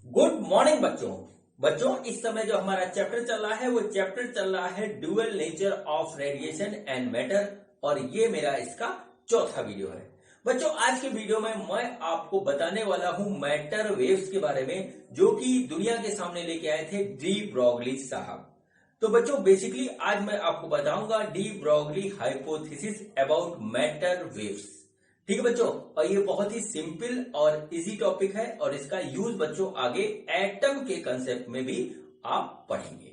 Good morning बच्चों इस समय जो हमारा चैप्टर चल रहा है वो चैप्टर चल रहा है dual nature of radiation and matter और ये मेरा इसका चौथा वीडियो है। बच्चों आज के वीडियो में मैं आपको बताने वाला हूं मैटर वेव्स के बारे में जो कि दुनिया के सामने लेके आए थे डी ब्रॉगली साहब। तो बच्चों बेसिकली आज मैं आपको बताऊंगा de Broglie hypothesis about matter waves. ठीक है बच्चों, और ये बहुत ही सिंपल और इजी टॉपिक है और इसका यूज बच्चों आगे एटम के कंसेप्ट में भी आप पढ़ेंगे।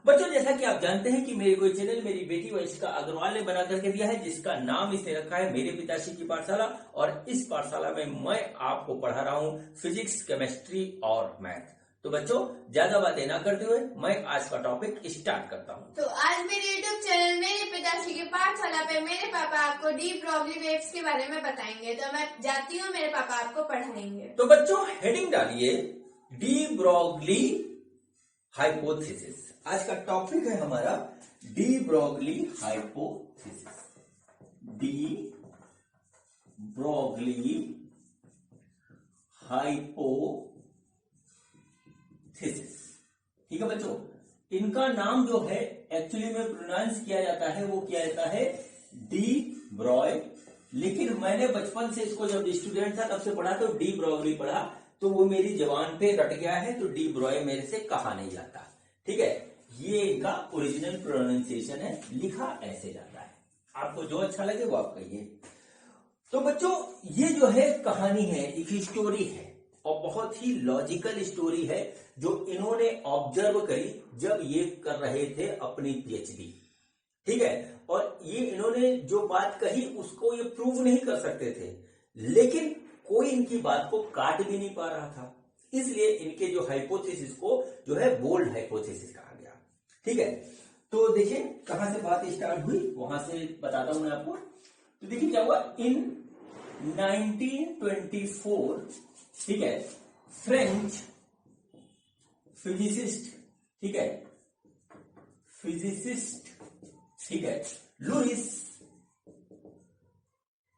बच्चों जैसा कि आप जानते हैं कि मेरे कोई चैनल मेरी बेटी वंशिका अग्रवाल ने बना करके दिया है जिसका नाम इसने रखा है मेरे पिताश्री की पाठशाला, और इस पाठशाला में मैं आपको पढ़ा रहा हूं फिजिक्स, केमिस्ट्री और मैथ। तो बच्चों ज्यादा बातें ना करते हुए मैं आज का टॉपिक स्टार्ट करता हूं। तो आज मेरे यूट्यूब चैनल मेरे पिताश्री की पाठशाला पे मेरे पापा आपको डी ब्रॉगली वेव्स के बारे में बताएंगे। तो मैं जाती हूँ, मेरे पापा आपको पढ़ाएंगे। तो बच्चों हेडिंग डालिए डी ब्रॉगली हाइपोथेसिस। आज का टॉपिक है हमारा de Broglie hypothesis. De Broglie hypothesis. ठीक है बच्चों, इनका नाम जो है एक्चुअली में प्रोनाउंस किया जाता है वो किया जाता है डी ब्रॉय, लेकिन मैंने बचपन से इसको जब स्टूडेंट था तब से पढ़ा तो डी ब्रॉगली पढ़ा, तो वो मेरी जबान पे रट गया है, तो डी ब्रॉय मेरे से कहा नहीं जाता। ठीक है, ये इनका ओरिजिनल प्रोनाउंसिएशन है, लिखा ऐसे जाता है। आपको जो अच्छा लगे वो आप कहिए। तो बच्चों ये जो है कहानी है, एक स्टोरी है और बहुत ही लॉजिकल स्टोरी है जो इन्होंने ऑब्जर्व करी जब ये कर रहे थे अपनी पीएचडी। ठीक है, और ये इन्होंने जो बात कही उसको ये प्रूव नहीं कर सकते थे, लेकिन कोई इनकी बात को काट भी नहीं पा रहा था, इसलिए इनके जो हाइपोथेसिस को जो है बोल्ड हाइपोथेसिस कहा गया। ठीक है, तो देखिए कहां से बात स्टार्ट हुई वहां से बताता हूं मैं आपको। तो देखिए क्या हुआ, इन 1924 ठीक है फ्रेंच फिजिसिस्ट, ठीक है फिजिसिस्ट, ठीक है Louis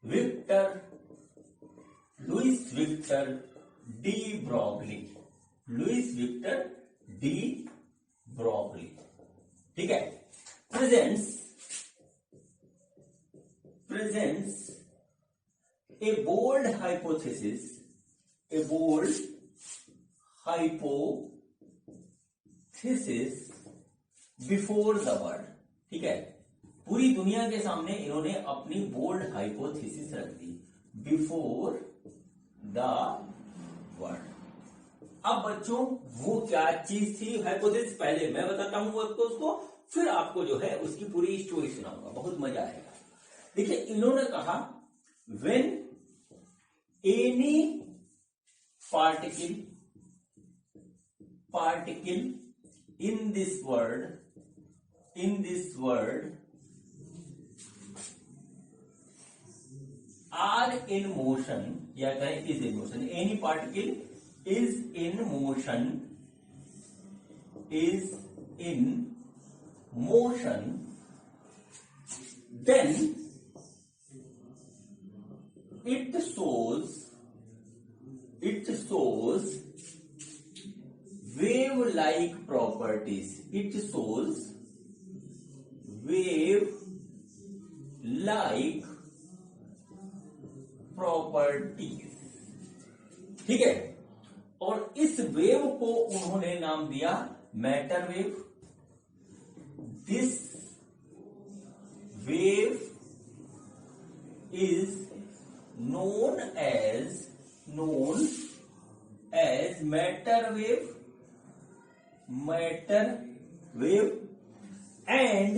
Victor de Broglie, Louis Victor de Broglie, ठीक है, presents a bold hypothesis before the world. ठीक है, पूरी दुनिया के सामने इन्होंने अपनी बोल्ड हाइपोथेसिस रख दी बिफोर द वर्ल्ड। अब बच्चों वो क्या चीज थी हाइपोथेसिस, पहले मैं बताता हूं आपको उसको, फिर आपको जो है उसकी पूरी स्टोरी सुनाऊंगा, बहुत मजा आएगा। देखिए इन्होंने कहा when any particle in this world are in motion, या कहें is in motion, any particle is in motion, then it shows wave-like properties. It shows wave-like properties. ठीक है, और इस वेव को उन्होंने नाम दिया matter wave. This wave is known as matter wave, and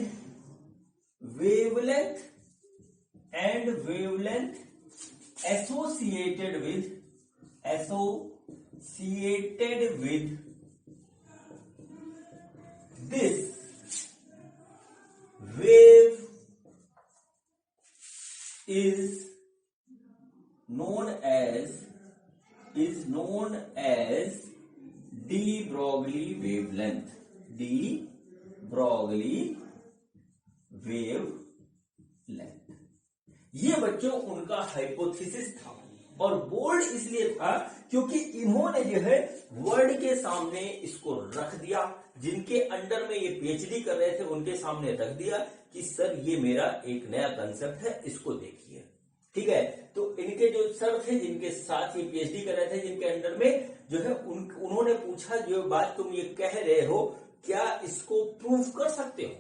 wavelength associated with this wave is known as de Broglie wavelength, de Broglie wavelength। ये बच्चों उनका हाइपोथेसिस था। और बोल्ड इसलिए था क्योंकि इन्होंने जो है वर्ल्ड के सामने इसको रख दिया, जिनके अंडर में ये पीएचडी कर रहे थे उनके सामने रख दिया कि सर ये मेरा एक नया कंसेप्ट है, इसको देखिए। ठीक है, तो इनके जो सर थे जिनके साथ ये पीएचडी कर रहे थे, जिनके अंडर में जो है उन्होंने पूछा जो बात तुम ये कह रहे हो क्या इसको प्रूव कर सकते हो?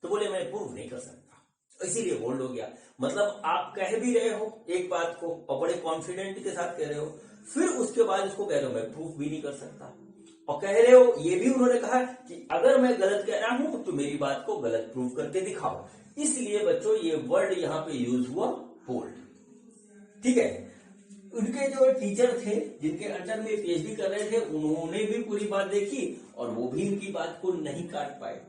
तो बोले मैं प्रूव नहीं कर सकता, इसीलिए बोल्ड हो गया। मतलब आप कह भी रहे हो एक बात को और बड़े कॉन्फिडेंट के साथ कह रहे हो, फिर उसके बाद इसको कह रहे हो मैं प्रूफ भी नहीं कर सकता, और कह रहे हो ये भी उन्होंने कहा कि अगर मैं गलत कह रहा हूं तो मेरी बात को गलत प्रूफ करके दिखाओ। इसलिए बच्चों ये वर्ड यहां पे यूज हुआ बोल्ड। ठीक है, उनके जो टीचर थे जिनके अंडर में पीएचडी कर रहे थे उन्होंने भी पूरी बात देखी और वो भी इनकी बात को नहीं काट पाए।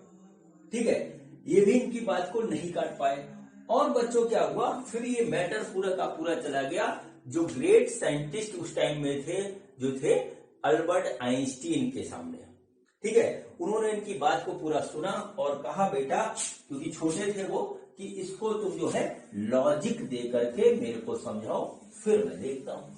ठीक है, ये भी इनकी बात को नहीं काट पाए। और बच्चों क्या हुआ, फिर ये मैटर पूरा का पूरा चला गया जो ग्रेट साइंटिस्ट उस टाइम में थे जो थे अल्बर्ट आइंस्टीन के सामने। ठीक है, उन्होंने इनकी बात को पूरा सुना और कहा बेटा, क्योंकि छोटे थे वो, कि इसको तुम जो है लॉजिक दे करके मेरे को समझाओ फिर मैं देखता हूं।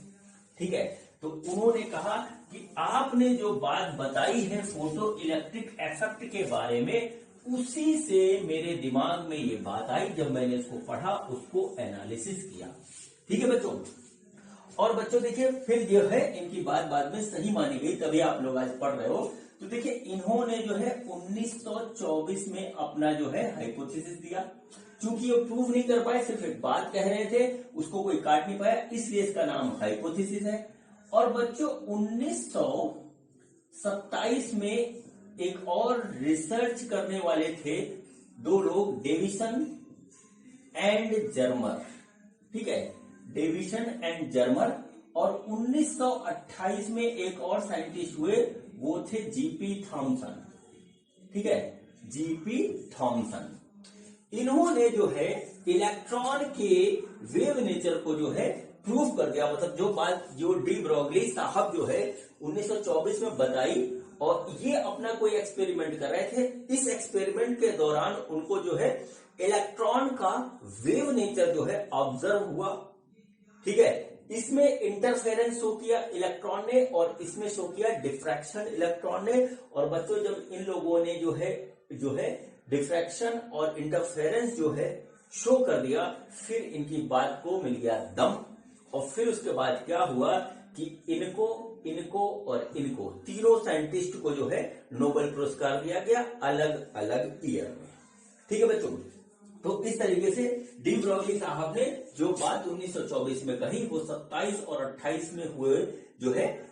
ठीक है, तो उन्होंने कहा कि आपने जो बात बताई है फोटो इलेक्ट्रिक इफेक्ट के बारे में, उसी से मेरे दिमाग में ये बात आई, जब मैंने इसको पढ़ा उसको एनालिसिस किया। ठीक है बच्चों, और बच्चों देखिए फिर जो है इनकी बात बाद में सही मानी गई, तभी आप लोग आज पढ़ रहे हो। तो देखिए इन्होंने जो है 1924 में अपना जो है हाइपोथेसिस दिया। चूंकि ये प्रूव नहीं कर पाए, सिर्फ एक बात कह रहे थे, उसको कोई काट नहीं पाया, इसलिए इसका नाम हाइपोथेसिस है। और बच्चों 1927 में एक और रिसर्च करने वाले थे दो लोग, डेविसन एंड जर्मर। ठीक है, डेविसन एंड जर्मर। और 1928 में एक और साइंटिस्ट हुए, वो थे जीपी थॉमसन। ठीक है, जीपी थॉमसन। इन्होंने जो है इलेक्ट्रॉन के वेव नेचर को जो है प्रूव कर दिया। मतलब जो बात जो डी ब्रोगली साहब जो है 1924 में बताई, और ये अपना कोई एक्सपेरिमेंट कर रहे थे। इस एक्सपेरिमेंट के दौरान उनको जो है इलेक्ट्रॉन का वेव नेचर जो है ऑब्जर्व हुआ। ठीक है, इसमें इंटरफेरेंस शो किया इलेक्ट्रॉन ने और इसमें शो किया डिफ्रैक्शन इलेक्ट्रॉन ने। और बच्चों जब इन लोगों ने जो है डिफ्रैक्शन और इंटरफेरेंस जो है शो कर दिया, फिर इनकी बात को मिल गया दम। और फिर उसके बाद क्या हुआ कि इनको और इनको तीनों साइंटिस्ट को जो है नोबेल पुरस्कार दिया गया अलग अलग ईयर में। ठीक है बच्चों, तो इस तरीके से डी ब्रोगली साहब ने जो बात 1924 में कही, वो 27 और 28 में हुए जो है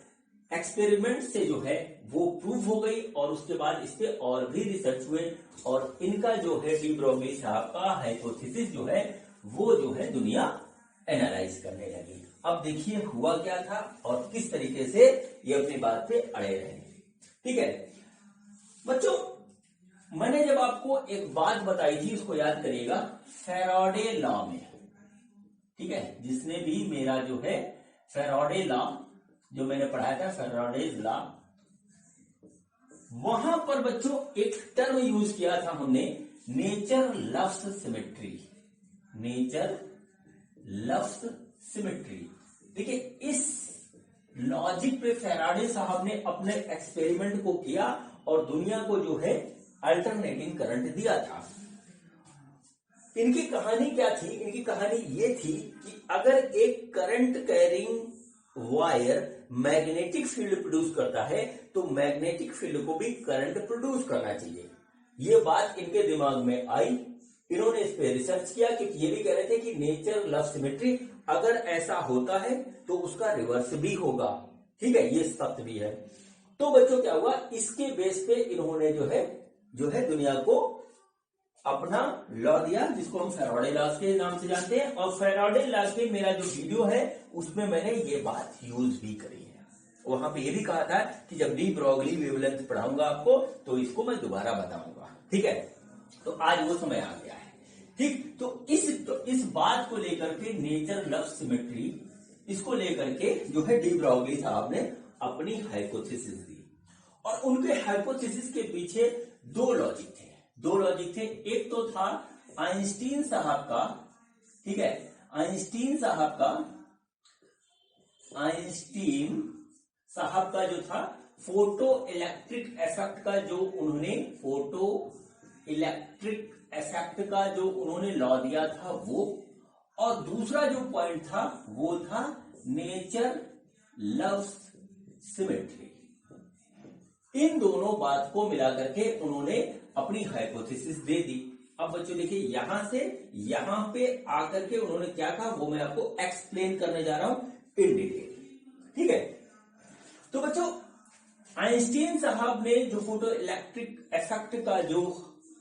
एक्सपेरिमेंट से जो है वो प्रूव हो गई। और उसके बाद इस पे और भी रिसर्च हुए और इनका जो है डी ब्रोगली साहब का हाइपोथेसिस जो है वो जो है दुनिया एनालाइज करने लगी। अब देखिए हुआ क्या था और किस तरीके से ये अपनी बात पे अड़े रहे। ठीक है बच्चों, मैंने जब आपको एक बात बताई थी, उसको याद करिएगा, फैराडे लॉ में। ठीक है, जिसने भी मेरा जो है फैराडे लॉ जो मैंने पढ़ाया था, फैराडेज लॉ, वहां पर बच्चों एक टर्म यूज किया था हमने, nature loves symmetry. Nature loves symmetry. देखिए इस लॉजिक पे फैराडे साहब ने अपने एक्सपेरिमेंट को किया और दुनिया को जो है अल्टरनेटिंग करंट दिया था। इनकी कहानी क्या थी? इनकी कहानी ये थी कि अगर एक current carrying wire magnetic field produce करता है तो मैग्नेटिक फील्ड को भी करंट प्रोड्यूस करना चाहिए। ये बात इनके दिमाग में आई, इन्होंने इस पे रिसर्च किया कि ये भी कह रहे थे कि नेचर लव सिमेट्री, अगर ऐसा होता है तो उसका रिवर्स भी होगा। ठीक है, ये सत्य भी है। तो बच्चों क्या हुआ, इसके बेस पे इन्होंने जो है दुनिया को अपना लॉ दिया, जिसको हम फैराडे लॉ के नाम से जानते हैं। और फैराडे लॉ के मेरा जो वीडियो है उसमें मैंने ये बात यूज भी करी है। वहां पे ये भी कहा था कि जब डी ब्रोगली वेवलेंथ पढ़ाऊंगा आपको तो इसको मैं दोबारा बताऊंगा। ठीक है, तो आज वो समय आ गया है। ठीक, तो इस बात को लेकर के नेचर लव सिमेट्री, इसको लेकर के जो है डी ब्रोगली साहब ने अपनी हाइपोथेसिस दी। और उनके हाइपोथेसिस के पीछे दो लॉजिक थे। एक तो था आइंस्टीन साहब का, ठीक है, आइंस्टीन साहब का आइंस्टीन साहब का जो था फोटो इलेक्ट्रिक इफेक्ट का जो उन्होंने फोटो इलेक्ट्रिक इफेक्ट का जो उन्होंने लॉ दिया था वो, और दूसरा जो पॉइंट था वो था नेचर लव्स सिमेट्री। इन दोनों बात को मिलाकर के उन्होंने अपनी हाइपोथेसिस दे दी। अब बच्चों देखिए यहां से यहां पे आकर के उन्होंने क्या कहा वो मैं आपको एक्सप्लेन करने जा रहा हूं इन डिटेल। ठीक है, तो बच्चों आइंस्टीन साहब ने जो फोटो इलेक्ट्रिक इफेक्ट का जो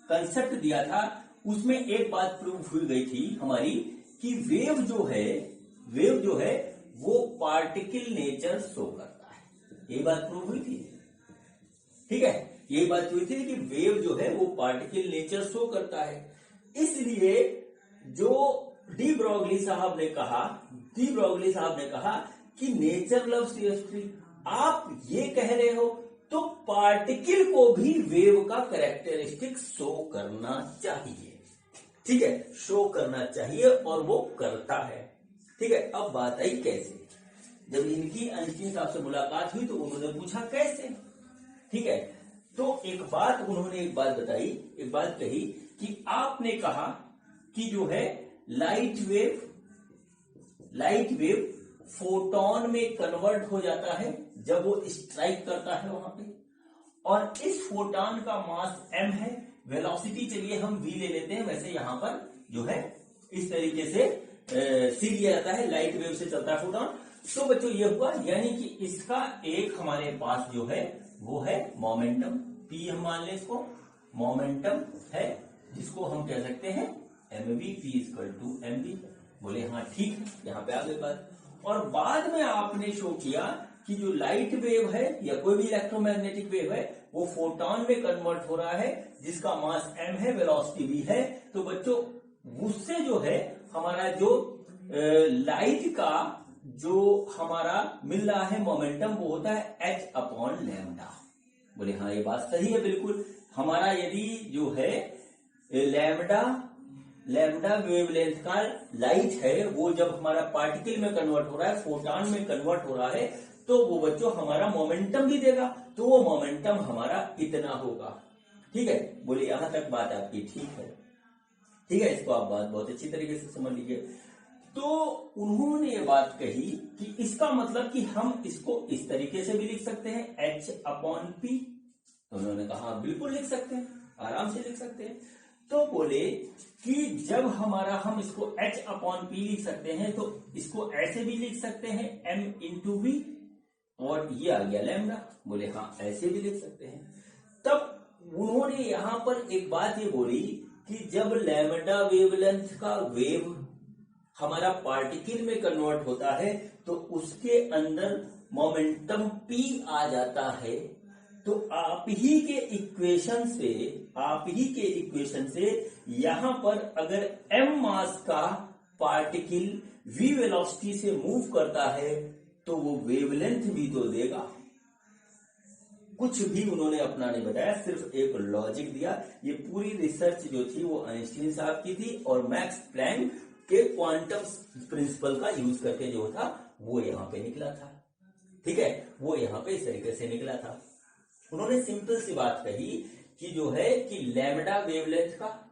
कंसेप्ट दिया था उसमें एक बात प्रूव हुई गई थी हमारी कि वेव जो है वो पार्टिकल नेचर शो करता है। ये बात प्रूव हुई थी। ठीक है, यही बात हुई थी कि वेव जो है वो पार्टिकल नेचर शो करता है। इसलिए जो डी ब्रॉगली साहब ने कहा कि नेचर लव्स सिमेट्री। आप ये कह रहे हो तो पार्टिकल को भी वेव का कैरेक्टरिस्टिक शो करना चाहिए। ठीक है, शो करना चाहिए और वो करता है। ठीक है, अब बात आई कैसे। जब इनकी आइंस्टीन साहब से मुलाकात हुई तो उन्होंने पूछा कैसे। ठीक है, तो एक बात कही कि आपने कहा कि जो है लाइट वेव फोटोन में कन्वर्ट हो जाता है जब वो स्ट्राइक करता है वहां पे, और इस फोटोन का मास m है, वेलोसिटी चलिए हम v ले लेते हैं। वैसे यहां पर जो है इस तरीके से c दिया जाता है, लाइट वेव से चलता है फोटोन। तो बच्चों ये हुआ, यानी कि इसका एक हमारे पास जो है वो है मोमेंटम p, हम मान लें इसको मोमेंटम है, जिसको हम कह सकते हैं mv, p equal to mv। बोले हाँ ठीक है, यहाँ पे आ गई बात। और बाद में आपने शो किया कि जो लाइट वेव है या कोई भी इलेक्ट्रोमैग्नेटिक वेव है वो फोटोन में कन्वर्ट हो रहा है, जिसका मास m है, वेलोसिटी v है। तो बच्चों उससे जो है हमारा जो लाइट का जो हमारा मिल रहा है मोमेंटम वो होता है h अपॉन लैम्डा। बोले हाँ ये बात सही है बिल्कुल। हमारा यदि जो है लैम्डा वेवलेंथ का लाइट है वो जब हमारा पार्टिकल में कन्वर्ट हो रहा है, फोटोन में कन्वर्ट हो रहा है, तो वो बच्चों हमारा मोमेंटम भी देगा। तो वो मोमेंटम हमारा इतना होगा। ठीक है, बोले यहां तक बात आपकी ठीक है। ठीक है, इसको आप बात बहुत अच्छी तरीके से समझ लीजिए। तो उन्होंने ये बात कही कि इसका मतलब कि हम इसको इस तरीके से भी लिख सकते हैं h अपॉन पी। तो उन्होंने कहा बिल्कुल लिख सकते हैं, आराम से लिख सकते हैं। तो बोले कि जब हमारा हम इसको h अपॉन पी लिख सकते हैं तो इसको ऐसे भी लिख सकते हैं m इंटू वी, और ये आ गया लैम्डा। बोले हाँ ऐसे भी लिख सकते हैं। तब उन्होंने यहां पर एक बात ये बोली कि जब लैम्डा वेवलेंथ का वेव हमारा पार्टिकल में कन्वर्ट होता है तो उसके अंदर मोमेंटम p आ जाता है। तो आप ही के इक्वेशन से यहां पर अगर m मास का पार्टिकल v वेलोसिटी से मूव करता है तो वो वेवलेंथ भी तो देगा। कुछ भी उन्होंने अपना नहीं बताया, सिर्फ एक लॉजिक दिया। ये पूरी रिसर्च जो थी वो आइंस्टीन साहब की थी और मैक्स प्लैंक के क्वांटम प्रिंसिपल का यूज करके जो था वो यहां पे निकला था। ठीक है, वो यहां पे इस तरीके से निकला था। उन्होंने सिंपल सी बात कही कि जो है कि लैम्डा वेवलेंथ का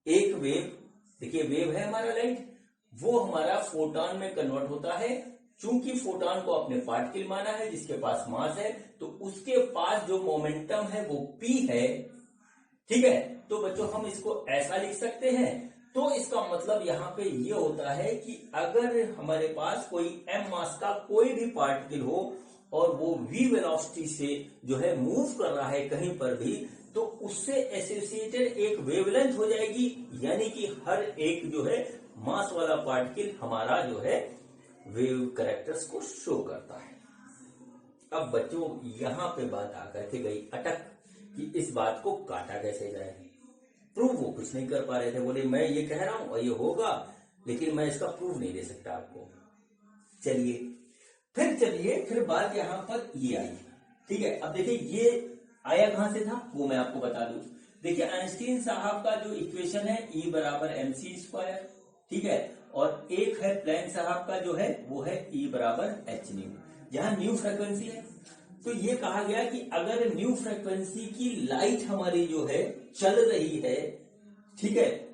एक वेव, देखिए वेव है हमारा लाइट, वो हमारा फोटोन में कन्वर्ट होता है। चूंकि फोटोन को अपने पार्टिकल माना है जिसके पास मास है, तो उसके पास जो मोमेंटम है वो p है। ठीक है, तो बच्चों हम इसको ऐसा लिख सकते हैं। तो इसका मतलब यहाँ पे ये होता है कि अगर हमारे पास कोई m मास का कोई भी पार्टिकल हो और वो v वेलोसिटी से जो है मूव कर रहा है कहीं पर भी, तो उससे एसोसिएटेड एक वेवलेंथ हो जाएगी, यानी कि हर एक जो है मास वाला पार्टिकल हमारा जो है वेव कैरेक्टर्स को शो करता है। अब बच्चों यहां पे बात आकर के गई अटक कि इस बात को काटा कैसे जाए। प्रूव वो कुछ नहीं कर पा रहे थे। बोले मैं ये कह रहा हूं और ये होगा, लेकिन मैं इसका प्रूव नहीं दे सकता आपको। चलिए फिर बात यहां पर ये आई। ठीक है, अब देखिए ये आया कहां से था वो मैं आपको बता दूं। देखिए आइंस्टीन साहब का जो इक्वेशन है E बराबर mc स्क्वायर, ठीक है, और एक है प्लैंक साहब का जो है वो है E बराबर एच न्यू, जहां न्यू फ्रीक्वेंसी है। तो ये कहा गया कि अगर न्यू फ्रीक्वेंसी की लाइट हमारी जो है चल रही है, ठीक है,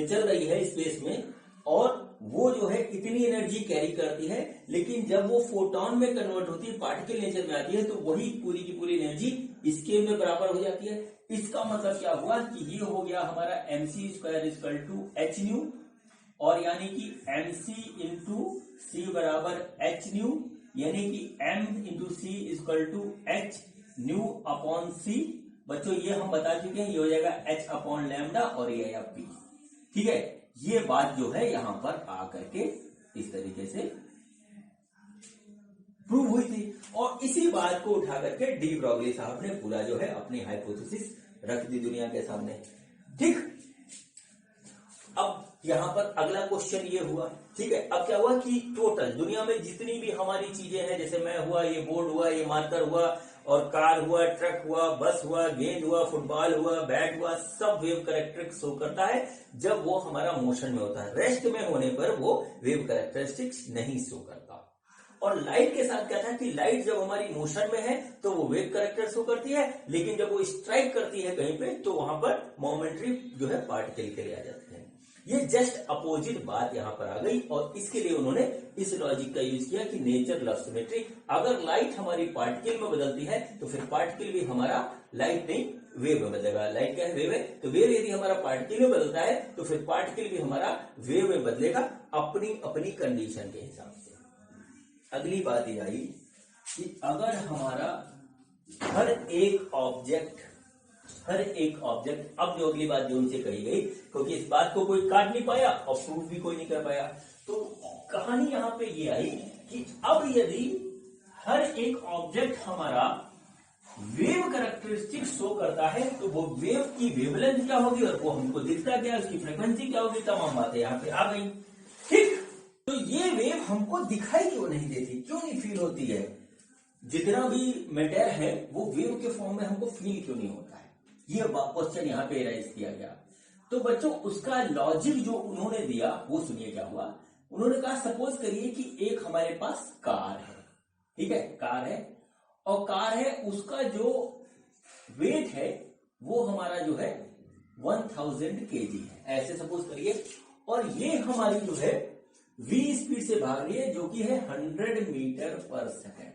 चल रही है स्पेस में, और वो जो है इतनी एनर्जी कैरी करती है, लेकिन जब वो फोटोन में कन्वर्ट होती है, पार्टिकल नेचर में आती है, तो वही पूरी की पूरी एनर्जी स्केल में बराबर हो जाती है। इसका मतलब क्या हुआ कि ये हो गया हमारा mc² equal to h new, और यानी कि mc इंटू सी बराबर एच न्यू, यानी कि m into c equal to h nu upon c. बच्चों ये हम बता चुके हैं, ये हो जाएगा h अपॉन लैम्डा और ये है p, ठीक है। ये बात जो है यहां पर आकर के इस तरीके से प्रूव हुई थी, और इसी बात को उठा करके डी ब्रॉगली साहब ने पूरा जो है अपनी हाइपोथेसिस रख दी दुनिया के सामने, ठीक। अब यहां पर अगला क्वेश्चन ये हुआ, ठीक है। अब क्या हुआ कि टोटल दुनिया में जितनी भी हमारी चीजें हैं, जैसे मैं हुआ, ये बोर्ड हुआ, ये मार्कर हुआ, और कार हुआ, ट्रक हुआ, बस हुआ, गेंद हुआ, फुटबॉल हुआ, बैट हुआ, सब वेव कैरेक्टरिस्टिक शो करता है जब वो हमारा मोशन में होता है। रेस्ट में होने पर वो वेव कैरेक्टरिस्टिक्स नहीं शो करता। और लाइट के साथ क्या था कि लाइट जब हमारी मोशन में है तो वो वेव कैरेक्टर शो करती है, लेकिन जब वो स्ट्राइक करती है कहीं पे तो वहां पर मोमेंटरी जो है पार्टिकल के लिए आ जाते हैं। ये जस्ट अपोजिट बात यहां पर आ गई, और इसके लिए उन्होंने इस लॉजिक का यूज किया कि नेचर लव सिमेट्री। अगर लाइट हमारी पार्टिकल में बदलती है तो फिर पार्टिकल भी हमारा लाइट नहीं वेव में बदलेगा। लाइट क्या है? वेव है। तो वेव यदि हमारा पार्टिकल में बदलता है तो फिर पार्टिकल भी हमारा वेव में बदलेगा अपनी अपनी कंडीशन के हिसाब से। अगली बात ये आई कि अगर हमारा हर एक ऑब्जेक्ट, अब जो अगली बात जो उनसे कही गई, क्योंकि इस बात को कोई काट नहीं पाया और प्रूफ भी कोई नहीं कर पाया, तो कहानी यहां पे ये आई कि अब यदि हर एक ऑब्जेक्ट हमारा वेव कैरेक्टरिस्टिक शो करता है तो वो वेव की वेवलेंथ क्या होगी और वो हमको दिखता क्या, उसकी फ्रीक्वेंसी क्या होगी, तमाम बातें यहाँ पे आ गई, ठीक। तो ये वेव हमको दिखाई क्यों नहीं देती, क्यों नहीं फील होती है? जितना भी मैटर है वो वेव के फॉर्म में हमको फील क्यों नहीं होता है, ये क्वेश्चन यहाँ पे राइज किया गया। तो बच्चों उसका लॉजिक जो उन्होंने दिया वो सुनिए क्या हुआ। उन्होंने कहा सपोज करिए कि एक हमारे पास कार है, ठीक है, कार है, और कार है उसका जो वेट है वो हमारा जो है 1000 kg है, ऐसे सपोज करिए, और ये हमारी जो है v स्पीड से भाग रही है जो कि है 100 मीटर पर सेकंड,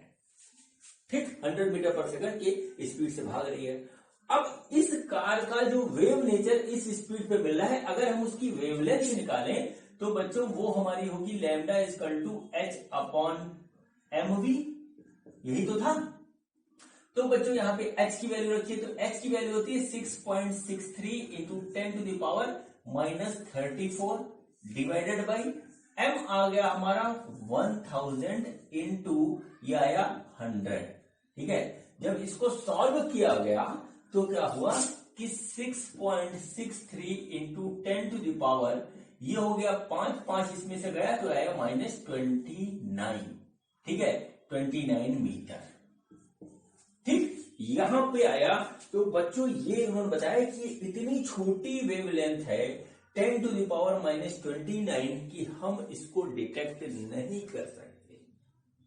ठीक, 100 मीटर पर सेकंड के स्पीड से भाग रही है। अब इस कार का जो वेव नेचर इस स्पीड पे मिल रहा है, अगर हम उसकी वेवलेंथ निकालें तो बच्चों वो हमारी होगी lambda equal to h upon mv, यही तो था। तो बच्चों यहाँ पे h की वैल्यू रखिए, तो h की वैल्यू होती है 6.63 इंटू 10⁻⁻34 डिवाइडेड बाई m आ गया हमारा 1000 इंटू ये आया 100, ठीक है। जब इसको सॉल्व किया गया तो क्या हुआ कि 6.63 इंटू 10⁻, ये हो गया 5 इसमें से गया तो आया -29, ठीक है, 29 मीटर, ठीक, यहां पे आया। तो बच्चों ये उन्होंने बताया कि इतनी छोटी वेवलेंथ है 10⁻⁻29 कि हम इसको डिटेक्ट नहीं कर सकते,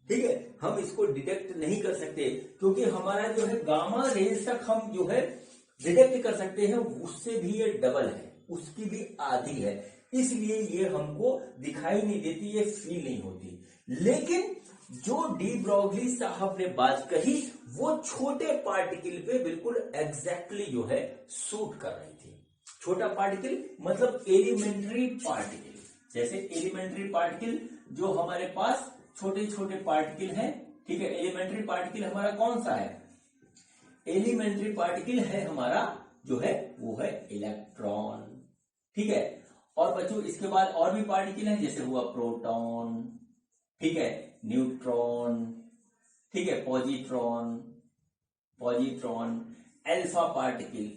ठीक है, हम इसको डिटेक्ट नहीं कर सकते, क्योंकि हमारा जो है गामा रेंज तक हम जो है डिटेक्ट कर सकते हैं, उससे भी ये डबल है, उसकी भी आधी है, इसलिए ये हमको दिखाई नहीं देती, ये फील नहीं होती। लेकिन जो डी ब्रॉगली साहब ने बात कही वो छोटे पार्टिकल पे बिल्कुल एग्जैक्टली जो है सूट कर रही थी। छोटा पार्टिकल मतलब एलिमेंट्री पार्टिकल, जैसे एलिमेंट्री पार्टिकल जो हमारे पास छोटे छोटे पार्टिकल हैं, ठीक है। एलिमेंट्री पार्टिकल हमारा कौन सा है? एलिमेंट्री पार्टिकल है हमारा जो है वो है इलेक्ट्रॉन, ठीक है। और बच्चों इसके बाद और भी पार्टिकल हैं, जैसे हुआ प्रोटॉन, ठीक है, न्यूट्रॉन, ठीक है, पॉजिट्रॉन, अल्फा पार्टिकल।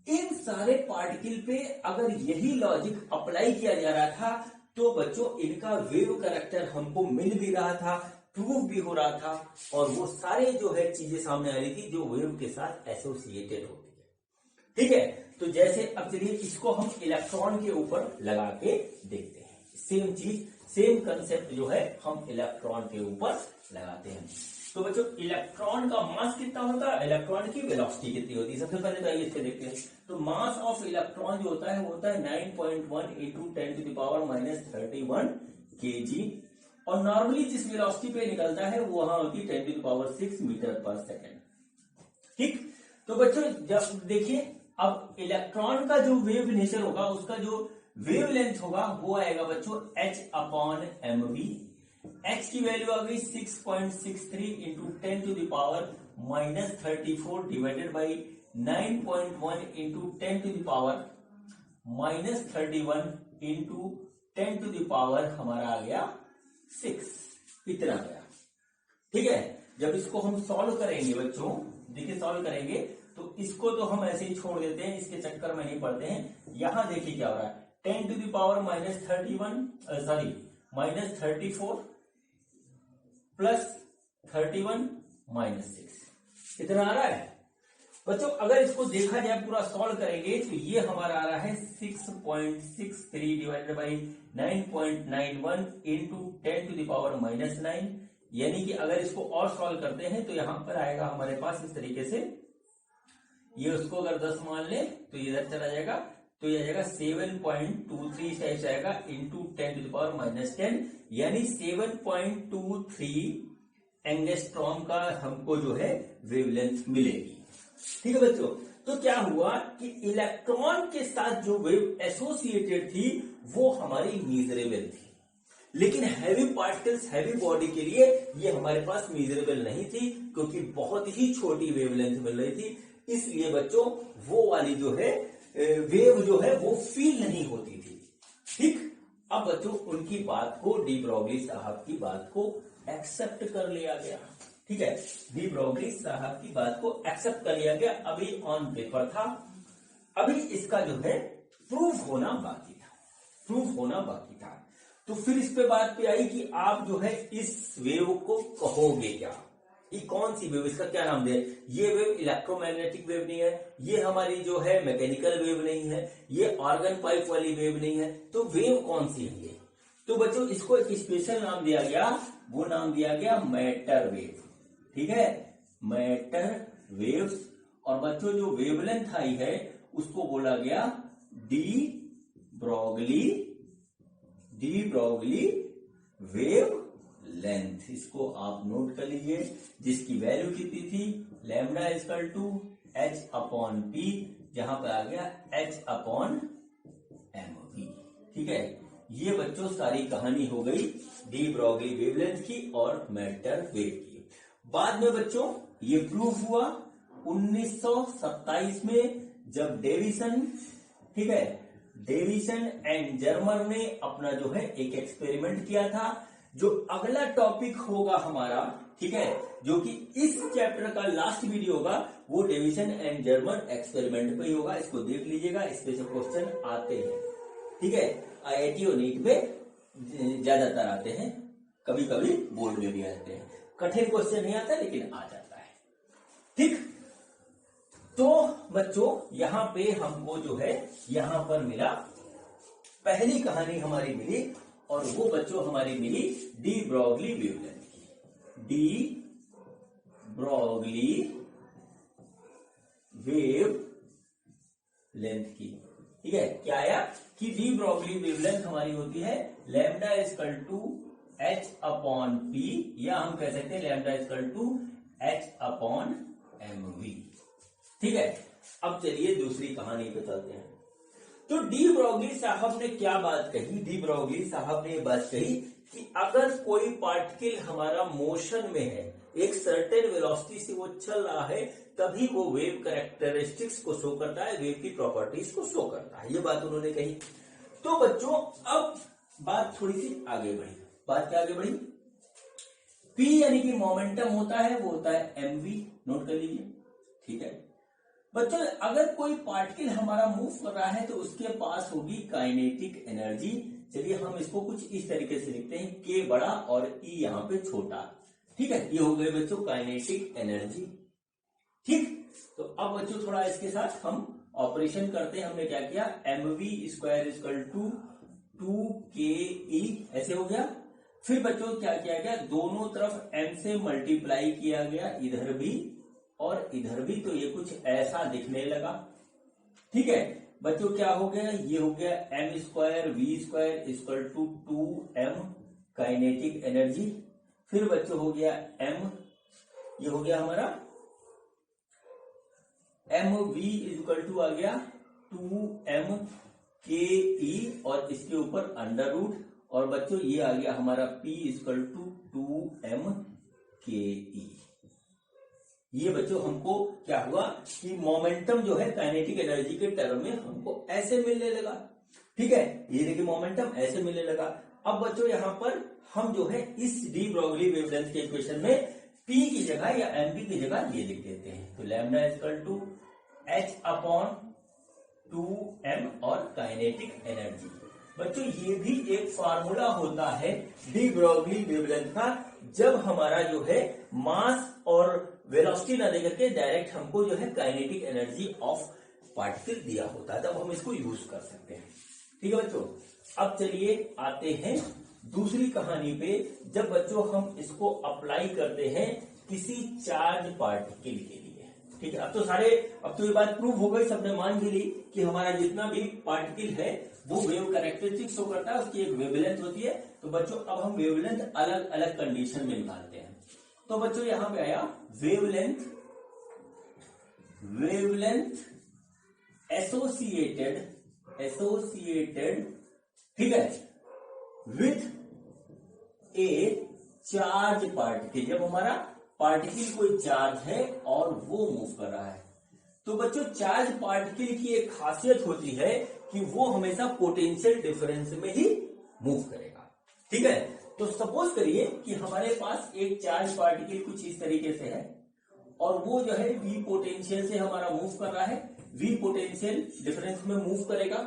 इन सारे पार्टिकल पे अगर यही लॉजिक अप्लाई किया जा रहा था तो बच्चों इनका वेव कैरेक्टर हमको मिल भी रहा था, प्रूव भी हो रहा था, और वो सारे जो है चीजें सामने आ रही थी जो वेव के साथ एसोसिएटेड होती है, ठीक है। तो जैसे अब चलिए इसको हम इलेक्ट्रॉन के ऊपर लगा के देखते हैं, सेम चीज, सेम कंसेप्ट जो है हम इलेक्ट्रॉन के ऊपर लगाते हैं। तो बच्चों इलेक्ट्रॉन का मास कितना होता है, इलेक्ट्रॉन की वेलोसिटी कितनी होती है, सबसे पहले तो आइए इससे देखते हैं। तो मास ऑफ इलेक्ट्रॉन जो होता है वो होता है 9.1 इंटू 10⁻⁻31 kg, और नॉर्मली जिस वेलोसिटी पे निकलता है वो वहां होती है 10⁻6 मीटर पर सेकेंड। ठीक, तो बच्चों जब देखिए अब इलेक्ट्रॉन का जो वेव नेचर होगा, उसका जो वेव लेंथ होगा वो आएगा बच्चों h/mv। h की वैल्यू आ गई 6.63 into 10⁻34 divided by 9.1 into 10⁻31 into 10 हमारा आ गया 6, इतना गया। ठीक है, जब इसको हम सॉल्व करेंगे बच्चों, देखिए सॉल्व करेंगे तो इसको तो हम ऐसे ही छोड़ देते हैं, इसके चक्कर में नहीं पड़ते हैं। यहां देखिए क्या हो रहा है, 10⁻34 प्लस 31 माइनस 6, इतना आ रहा है बच्चों। अगर इसको देखा जाए पूरा सॉल्व करेंगे तो ये हमारा आ रहा है 6.63 डिवाइडेड बाई 9.91 इंटू 10⁻⁻9, यानी कि अगर इसको और सॉल्व करते हैं तो यहां पर आएगा हमारे पास इस तरीके से, ये उसको अगर 10 मान ले तो ये इधर चला जाएगा, तो ये आ जाएगा 7.23 से आएगा इंटू 10⁻⁻10, यानी 7.23 एंगस्ट्रॉम का हमको जो है वेवलेंथ मिलेगी। ठीक है बच्चों, तो क्या हुआ कि इलेक्ट्रॉन के साथ जो वेव एसोसिएटेड थी वो हमारी मीजरेबल थी, लेकिन हैवी पार्टिकल्स, हैवी बॉडी के लिए ये हमारे पास मीजरेबल नहीं थी, क्योंकि बहुत ही छोटी वेवलेंथ मिल रही थी। इसलिए बच्चों वो वाली जो है वेव जो है वो फील नहीं होती थी। ठीक, अब बच्चों उनकी बात को, डी ब्रॉगली साहब की बात को एक्सेप्ट कर लिया गया। ठीक है, डी ब्रॉगली साहब की बात को एक्सेप्ट कर लिया गया। अभी ऑन पेपर था, अभी इसका जो है प्रूफ होना बाकी था, प्रूफ होना बाकी था। तो फिर इस पे बात पे आई कि आप जो है इस वेव को कहोगे क्या, ये कौन सी वेव, इसका क्या नाम दे। ये वेव इलेक्ट्रोमैग्नेटिक वेव नहीं है, ये हमारी जो है मैकेनिकल वेव नहीं है, ये ऑर्गन पाइप वाली वेव नहीं है, तो वेव कौन सी है ये। तो बच्चों इसको एक स्पेशल नाम दिया गया, वो नाम दिया गया मैटर वेव। ठीक है, मैटर वेव्स। और बच्चों जो वेवलेंथ आई है उसको बोला गया डी ब्रॉगली वेव लेंथ। इसको आप नोट कर लीजिए, जिसकी वैल्यू कितनी थी, लैम्डा इक्वल टू h/p, जहां पर आ गया h/mv। ठीक है, ये बच्चों सारी कहानी हो गई डी ब्रॉगली वेवलेंथ की और मैटर वेव की। बाद में बच्चों ये प्रूफ हुआ 1927 में, जब डेविसन, ठीक है, डेविसन एंड जर्मर ने अपना जो है एक एक्सपेरिमेंट किया था। जो अगला टॉपिक होगा हमारा, ठीक है, जो कि इस चैप्टर का लास्ट वीडियो होगा, वो डेविसन एंड जर्मर एक्सपेरिमेंट पे ही होगा। इसको देख लीजिएगा, इस पे से क्वेश्चन आते हैं। ठीक है, IIT और नीट पे ज्यादातर आते हैं, कभी कभी बोर्ड में भी आते हैं। कठिन क्वेश्चन नहीं आता लेकिन आ जाता है। ठीक, तो बच्चों यहां पे हमको जो है यहां पर मिला, पहली कहानी हमारी मिली, और वो बच्चों हमारी मिली डी ब्रॉगली वेवलेंथ की, डी ब्रॉगली वेव लेंथ की। ठीक है, क्या आया कि डी ब्रॉगली वेवलेंथ हमारी होती है लैम्डा इक्वल टू h/p, या हम कह सकते हैं लैम्डा इक्वल टू h/mv। ठीक है, अब चलिए दूसरी कहानी पे चलते हैं। तो डी ब्रॉगली साहब ने क्या बात कही, डी ब्रॉगली साहब ने ये बात कही कि अगर कोई पार्टिकल हमारा मोशन में है, एक सर्टेन वेलोसिटी से वो चल रहा है, तभी वो वेव कैरेक्टरिस्टिक्स को शो करता है, वेव की प्रॉपर्टीज को शो करता है। ये बात उन्होंने कही। तो बच्चों अब बात थोड़ी सी आगे बढ़ी। बात क्या आगे बढ़ी, पी यानी कि मोमेंटम होता है, वो होता है mv, नोट कर लीजिए। ठीक है बच्चों, अगर कोई पार्टिकल हमारा मूव कर रहा है तो उसके पास होगी काइनेटिक एनर्जी। चलिए हम इसको कुछ इस तरीके से लिखते हैं, k बड़ा और E यहाँ पे छोटा। ठीक है, ये हो गए बच्चों काइनेटिक एनर्जी। ठीक, तो अब बच्चों थोड़ा इसके साथ हम ऑपरेशन करते हैं। हमने क्या किया, mv² इक्वल टू 2ke ऐसे हो गया। फिर बच्चों क्या किया गया, दोनों तरफ m से मल्टीप्लाई किया गया, इधर भी और इधर भी, तो ये कुछ ऐसा दिखने लगा। ठीक है बच्चों, क्या हो गया, ये हो गया m square v square equal to 2m kinetic energy. फिर बच्चों हो गया m, ये हो गया हमारा mv इक्वल टू आ गया 2m के ई और इसके ऊपर अंडर रूट, और बच्चों ये आ गया हमारा p इक्वल टू 2m के ई। ये बच्चों हमको क्या हुआ कि मोमेंटम जो है काइनेटिक एनर्जी के टर्म में हमको ऐसे मिलने लगा। ठीक है, ये देखिए मोमेंटम ऐसे मिलने लगा। अब बच्चों यहाँ पर हम जो है इस डी ब्रोगली वेवलेंथ के इक्वेशन में p की जगह या mv की जगह ये लिख देते हैं, तो lambda equal to h upon 2m और काइनेटिक एनर्जी। बच्चों ये भी एक फार्मूला होता है डी ब्रोगली वेवलेंथ का, जब हमारा जो है मास और वेलोसिटी ना देकर के डायरेक्ट हमको जो है काइनेटिक एनर्जी ऑफ पार्टिकल दिया होता है, तब हम इसको यूज कर सकते हैं। ठीक है बच्चों, अब चलिए आते हैं दूसरी कहानी पे, जब बच्चों हम इसको अप्लाई करते हैं किसी चार्ज पार्टिकल के लिए। ठीक है, अब तो ये बात प्रूव हो गई, सबने मान भी ली कि हमारा जितना भी पार्टिकल है वो वेव कैरेक्टरिस्टिक शो करता है, उसकी एक वेवलेंथ होती है। तो बच्चों अब हम वेवलेंथ अलग अलग कंडीशन में निकालते हैं। तो बच्चों यहां पे आया वेवलेंथ एसोसिएटेड ठीक है विथ ए चार्ज पार्टिकल। जब हमारा पार्टिकल कोई चार्ज है और वो मूव कर रहा है, तो बच्चों चार्ज पार्टिकल की एक खासियत होती है कि वो हमेशा पोटेंशियल डिफरेंस में ही मूव करेगा। ठीक है, तो सपोज करिए कि हमारे पास एक चार्ज पार्टिकल कुछ इस तरीके से है और वो जो है v पोटेंशियल से हमारा मूव कर रहा है, v पोटेंशियल डिफरेंस में मूव करेगा।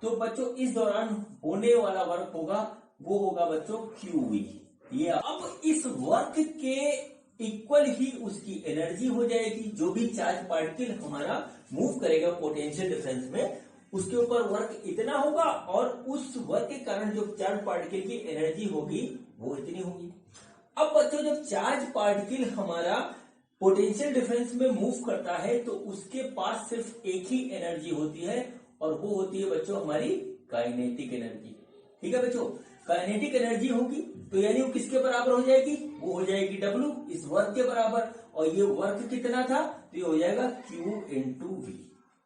तो बच्चों इस दौरान होने वाला वर्क होगा वो होगा बच्चों QV। ये अब इस वर्क के इक्वल ही उसकी एनर्जी हो जाएगी। जो भी चार्ज पार्टिकल हमारा मूव करेगा पोटेंशियल डिफरेंस में, उसके ऊपर वर्क इतना होगा और उस वर्क के कारण जो चार्ज पार्टिकल की एनर्जी होगी वो इतनी होगी। अब बच्चों जब चार्ज पार्टिकल हमारा पोटेंशियल डिफरेंस में मूव करता है तो उसके पास सिर्फ एक ही एनर्जी होती है और वो होती है बच्चों हमारी काइनेटिक एनर्जी। ठीक है बच्चों, काइनेटिक एनर्जी होगी तो यानी वो किसके बराबर हो जाएगी, वो हो जाएगी W इस वर्क के बराबर, और ये वर्क कितना था तो ये हो जाएगा Q इंटू V।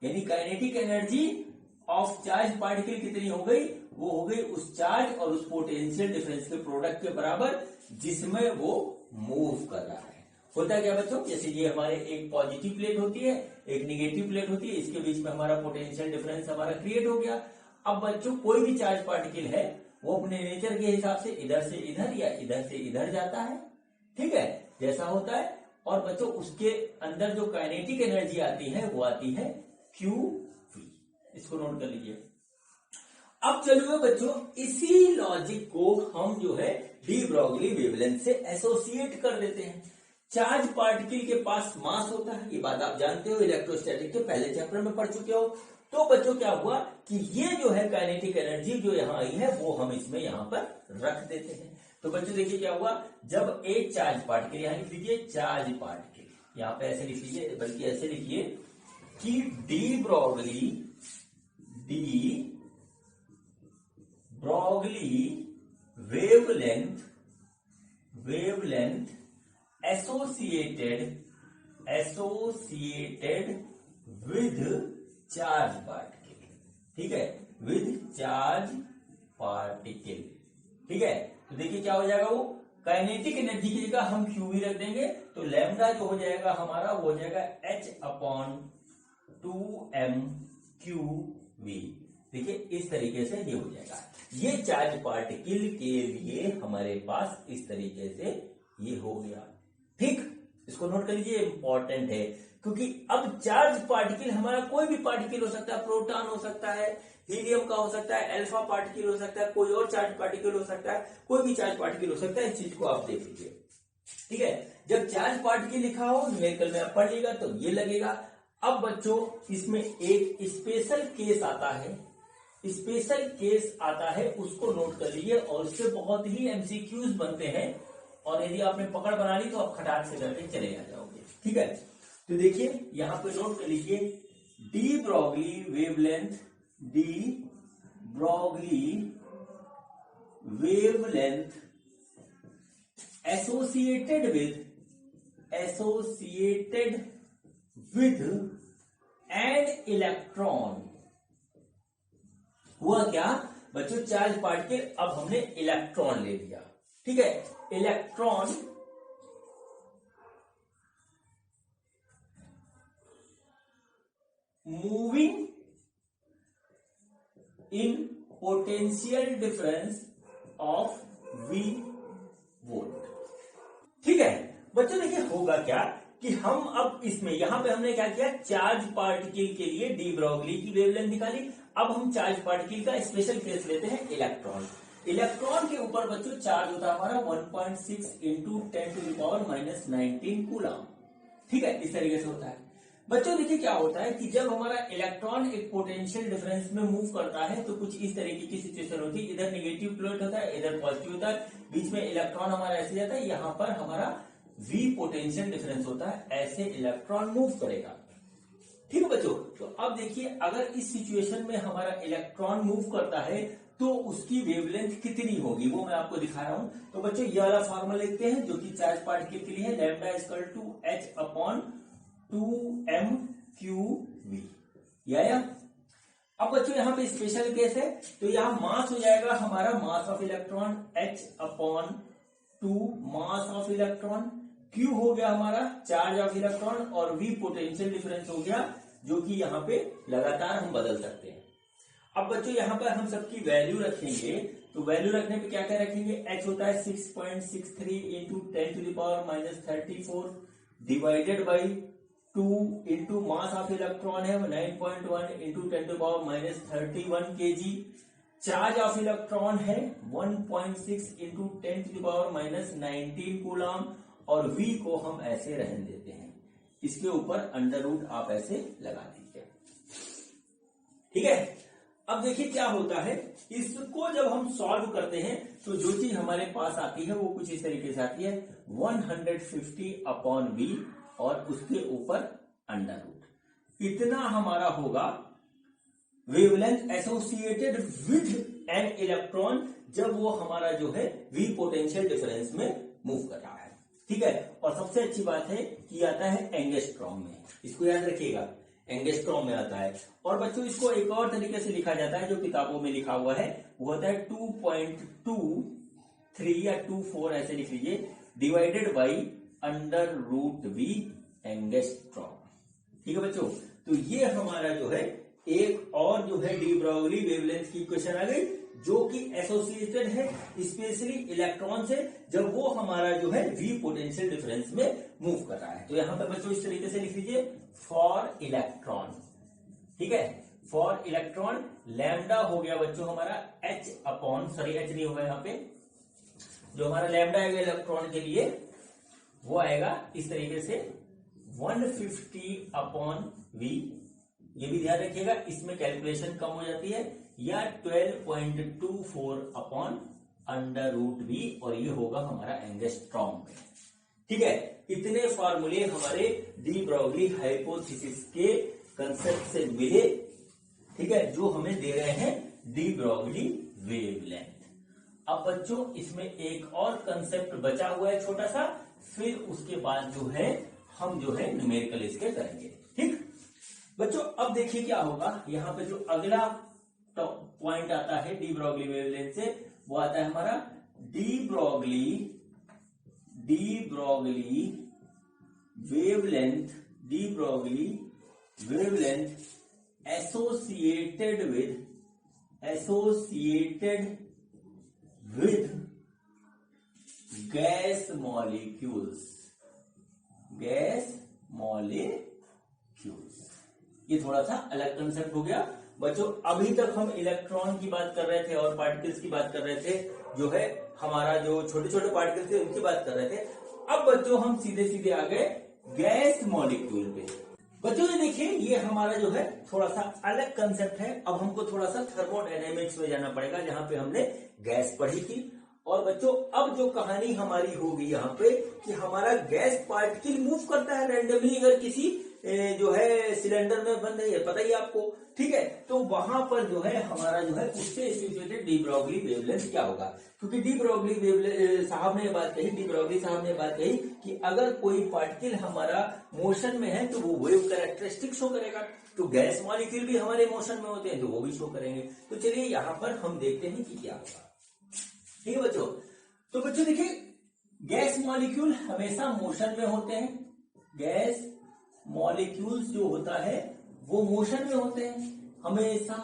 यानी kinetic energy of charge particle कितनी हो गई, वो हो गई उस चार्ज और उस पोटेंशियल डिफरेंस के प्रोडक्ट के बराबर जिसमें वो मूव कर रहा है। होता क्या बच्चों, जैसे ये हमारे एक पॉजिटिव प्लेट होती है एक निगेटिव प्लेट होती है, इसके बीच में हमारा पोटेंशियल डिफरेंस हमारा क्रिएट हो गया। अब बच्चों कोई भी चार्ज पार्टिकल है वो अपने नेचर के हिसाब से इधर से इधर या इधर से इधर जाता है। ठीक है, जैसा होता है। और बच्चों उसके अंदर जो काइनेटिक एनर्जी आती है वो आती है QV। इसको नोट कर लीजिए। अब चलिए बच्चों इसी लॉजिक को हम जो है डी ब्रोगली वेवलेंथ से एसोसिएट कर देते हैं। चार्ज पार्टिकल के पास मास होता है, ये बात आप जानते हो, इलेक्ट्रोस्टैटिक के पहले चैप्टर में पढ़ चुके हो। तो बच्चों क्या हुआ कि ये जो है काइनेटिक एनर्जी जो यहाँ आई है वो हम इसमें यहाँ पर रख देते हैं। तो बच्चों देखिए क्या हुआ, जब एक चार्ज पार्टिकल, यहाँ लिख लीजिए चार्ज पार्टिकल, यहाँ पे ऐसे लिख लीजिए, बल्कि ऐसे लिखिए कि de Broglie wavelength associated with charge particle. ठीक है, विद चार्ज पार्टिकल। ठीक है, तो देखिए क्या हो जाएगा, वो काइनेटिक एनर्जी की जगह हम QV रख देंगे तो लैम्डा जो हो जाएगा हमारा वो हो जाएगा H अपॉन 2m QV। देखिए इस तरीके से ये हो जाएगा। ये चार्ज पार्टिकल के लिए हमारे पास इस तरीके से ये हो गया। ठीक, इसको नोट कर लीजिए, इंपॉर्टेंट है, क्योंकि अब चार्ज पार्टिकल हमारा कोई भी पार्टिकल हो सकता है, प्रोटॉन हो सकता है, हीलियम का हो सकता है, अल्फा पार्टिकल हो सकता है, कोई और चार्ज पार्टिकल हो सकता है, कोई भी चार्ज पार्टिकल हो सकता है। इस चीज को आप देख लीजिए। ठीक है, जब चार्ज पार्टिकल लिखा हो न्यूमेरिकल में आप पढ़ लीजिएगा तो ये लगेगा। अब बच्चों इसमें एक स्पेशल केस आता है स्पेशल केस आता है उसको नोट कर लीजिए, और उससे बहुत ही एमसीक्यूज बनते हैं, और यदि आपने पकड़ बना ली तो आप खटाक से करके चले आ जाओगे। ठीक है, तो देखिए यहां पे नोट कर लीजिए, D Broglie wavelength, D Broglie wavelength associated with an electron. हुआ क्या बच्चों, चार्ज पार्टिकल, अब हमने इलेक्ट्रॉन ले लिया। ठीक है, electron moving in potential difference of V volt. ठीक है बच्चों, देखिए होगा क्या कि हम अब इसमें यहां पे हमने क्या किया, चार्ज पार्टिकल के लिए डी ब्रॉगली की वेवलेंथ निकाली। अब हम चार्ज पार्टिकल का स्पेशल केस लेते हैं, इलेक्ट्रॉन। इलेक्ट्रॉन के ऊपर बच्चों चार्ज होता है हमारा 1.6 इंटू 10⁻⁹ कूलम। ठीक है, इस तरीके से होता है। बच्चों देखिए क्या होता है कि जब हमारा इलेक्ट्रॉन एक पोटेंशियल डिफरेंस में मूव करता है तो कुछ इस तरीके की सिचुएशन होती है, इधर नेगेटिव प्लेट होता है, इधर पॉजिटिव होता है, बीच में इलेक्ट्रॉन हमारा ऐसे जाता है, यहाँ पर हमारा V पोटेंशियल डिफरेंस होता है, ऐसे इलेक्ट्रॉन मूव करेगा। ठीक है बच्चों, तो अब देखिए अगर इस सिचुएशन में हमारा इलेक्ट्रॉन मूव करता है तो उसकी वेवलेंथ कितनी होगी वो मैं आपको दिखा रहा हूं। तो बच्चों ये वाला फॉर्मूला लिखते हैं जो कि चार्ज पार्टिकल के लिए है, लैम्डा इक्वल टू h/2m⁴V। या अब बच्चों यहाँ पे स्पेशल केस है, तो यहाँ मास हो जाएगा हमारा mass of electron h/2 mass of electron, Q हो गया हमारा चार्ज ऑफ इलेक्ट्रॉन, और V पोटेंशियल डिफरेंस हो गया, जो कि यहाँ पे लगातार हम बदल सकते हैं। अब बच्चों यहाँ पर हम सबकी वैल्यू रखेंगे, तो वैल्यू रखने पे क्या क्या रखेंगे, h होता है 6.63 into 10⁻⁻34 divided by 2 into mass of electron है 9.1 into 10⁻31 kg, charge of electron है 1.6 इंटू 10⁻19 कूलम, और V को हम ऐसे रहने देते हैं, इसके ऊपर अंडर रूट आप ऐसे लगा दीजिए। ठीक है, अब देखिए क्या होता है, इसको जब हम सॉल्व करते हैं तो जो चीज हमारे पास आती है वो कुछ इस तरीके से आती है, 150/V और उसके ऊपर अंडर रूट, इतना हमारा होगा wavelength associated with an electron, जब वो हमारा जो है V पोटेंशियल डिफरेंस में मूव कर रहा है। ठीक है, और सबसे अच्छी बात है कि आता है एंगस्ट्रॉम में, इसको याद रखिएगा, एंगस्ट्रॉम में आता है। और बच्चों इसको एक और तरीके से लिखा जाता है जो किताबों में लिखा हुआ है, वो होता है 2.23 या 24 ऐसे लिख लीजिए, divided by under root V angstrom. ठीक है बच्चों, तो ये हमारा जो है एक और जो है डी ब्रॉगली वेवलेंथ की इक्वेशन आ गई, जो कि एसोसिएटेड है स्पेशली इलेक्ट्रॉन से, जब वो हमारा जो है V पोटेंशियल डिफरेंस में मूव कर रहा है। तो यहां पर बच्चों इस तरीके से लिख लीजिए, फॉर इलेक्ट्रॉन। ठीक है, फॉर इलेक्ट्रॉन लैम्डा हो गया बच्चों हमारा h नहीं होगा यहाँ पे, जो हमारा लैम्डा आएगा इलेक्ट्रॉन के लिए वो आएगा इस तरीके से 150/V। ये भी ध्यान रखिएगा, इसमें कैलकुलेशन कम हो जाती है, या 12.24/√V, और ये होगा हमारा एंगस्ट्रॉम में। ठीक है, इतने फार्मूले हमारे डी ब्रॉगली हाइपोथेसिस के कंसेप्ट से मिले। ठीक है, जो हमें दे रहे हैं डी ब्रॉगली वेवलेंथ। अब बच्चों इसमें एक और कंसेप्ट बचा हुआ है छोटा सा, फिर उसके बाद जो है हम जो है न्यूमेरिकल इसके करेंगे। ठीक बच्चों, अब देखिए क्या होगा, यहाँ पे जो अगला पॉइंट आता है डी ब्रॉगली वेवलेंथ से, वो आता है हमारा D Broglie wavelength associated with gas molecules. ये थोड़ा सा अलग कंसेप्ट हो गया बच्चों। अभी तक हम इलेक्ट्रॉन की बात कर रहे थे और पार्टिकल्स की बात कर रहे थे, जो है हमारा जो छोटे छोटे पार्टिकल्स थे उनकी बात कर रहे थे। अब बच्चों हम सीधे सीधे आ गए गैस मॉलिक्यूल पे। बच्चों ये देखिए, ये हमारा जो है थोड़ा सा अलग कंसेप्ट है। अब हमको थोड़ा सा थर्मोडायनेमिक्स में जाना पड़ेगा, जहां पे हमने गैस पढ़ी थी। और बच्चों अब जो कहानी हमारी होगी यहाँ पे कि हमारा गैस पार्टिकल मूव करता है रैंडमली, अगर किसी जो है सिलेंडर में बंद है, पता ही आपको, ठीक है। तो वहां पर जो है हमारा जो है उससे एसोसिएटेड डी ब्रॉगली वेवलेंथ क्या होगा, क्योंकि डी ब्रॉगली साहब ने बात कही, डी ब्रॉगली साहब ने बात कही कि अगर कोई पार्टिकल हमारा मोशन में है तो वो वेव कैरेक्टरिस्टिक शो करेगा। तो गैस मॉलिक्यूल भी हमारे मोशन में होते हैं तो वो भी शो करेंगे। तो चलिए यहाँ पर हम देखते हैं कि क्या होगा। ठीक है बच्चों, तो बच्चों देखिए, गैस मॉलिक्यूल हमेशा मोशन में होते हैं। गैस मॉलिक्यूल्स जो होता है वो मोशन में होते हैं हमेशा,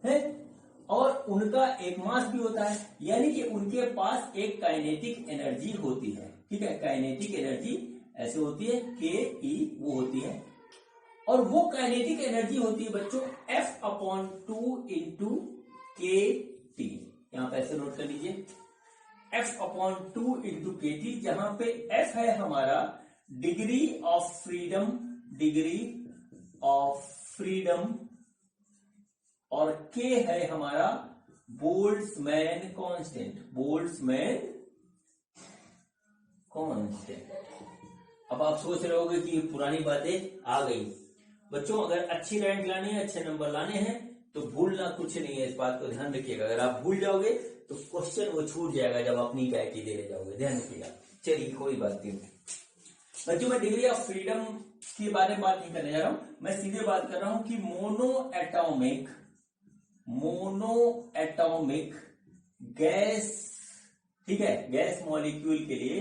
है, और उनका एक मास भी होता है, यानी कि उनके पास एक काइनेटिक एनर्जी होती है। ठीक है, काइनेटिक एनर्जी ऐसे होती है के ई वो होती है, और वो काइनेटिक एनर्जी होती है बच्चों F/2 इंटू के टी। यहां पे ऐसे नोट कर लीजिए, F/2 इंटू के टी, जहां पे F है हमारा degree of freedom, degree of freedom, और K है हमारा बोल्ट्जमैन कांस्टेंट, बोल्ट्जमैन कांस्टेंट। अब आप सोच रहे होंगे कि पुरानी बातें आ गई। बच्चों अगर अच्छी रैंक लानी है, अच्छे नंबर लाने हैं तो भूलना कुछ नहीं है, इस बात को ध्यान रखिएगा। अगर आप भूल जाओगे तो क्वेश्चन वो छूट जाएगा जब अपनी कैटी देने जाओगे, ध्यान रखिएगा। चलिए कोई बात नहीं बच्चों, मैं डिग्री ऑफ फ्रीडम के बारे में बात नहीं करने जा रहा हूं, मैं सीधे बात कर रहा हूं कि मोनो एटॉमिक गैस, ठीक है, गैस मॉलिक्यूल के लिए,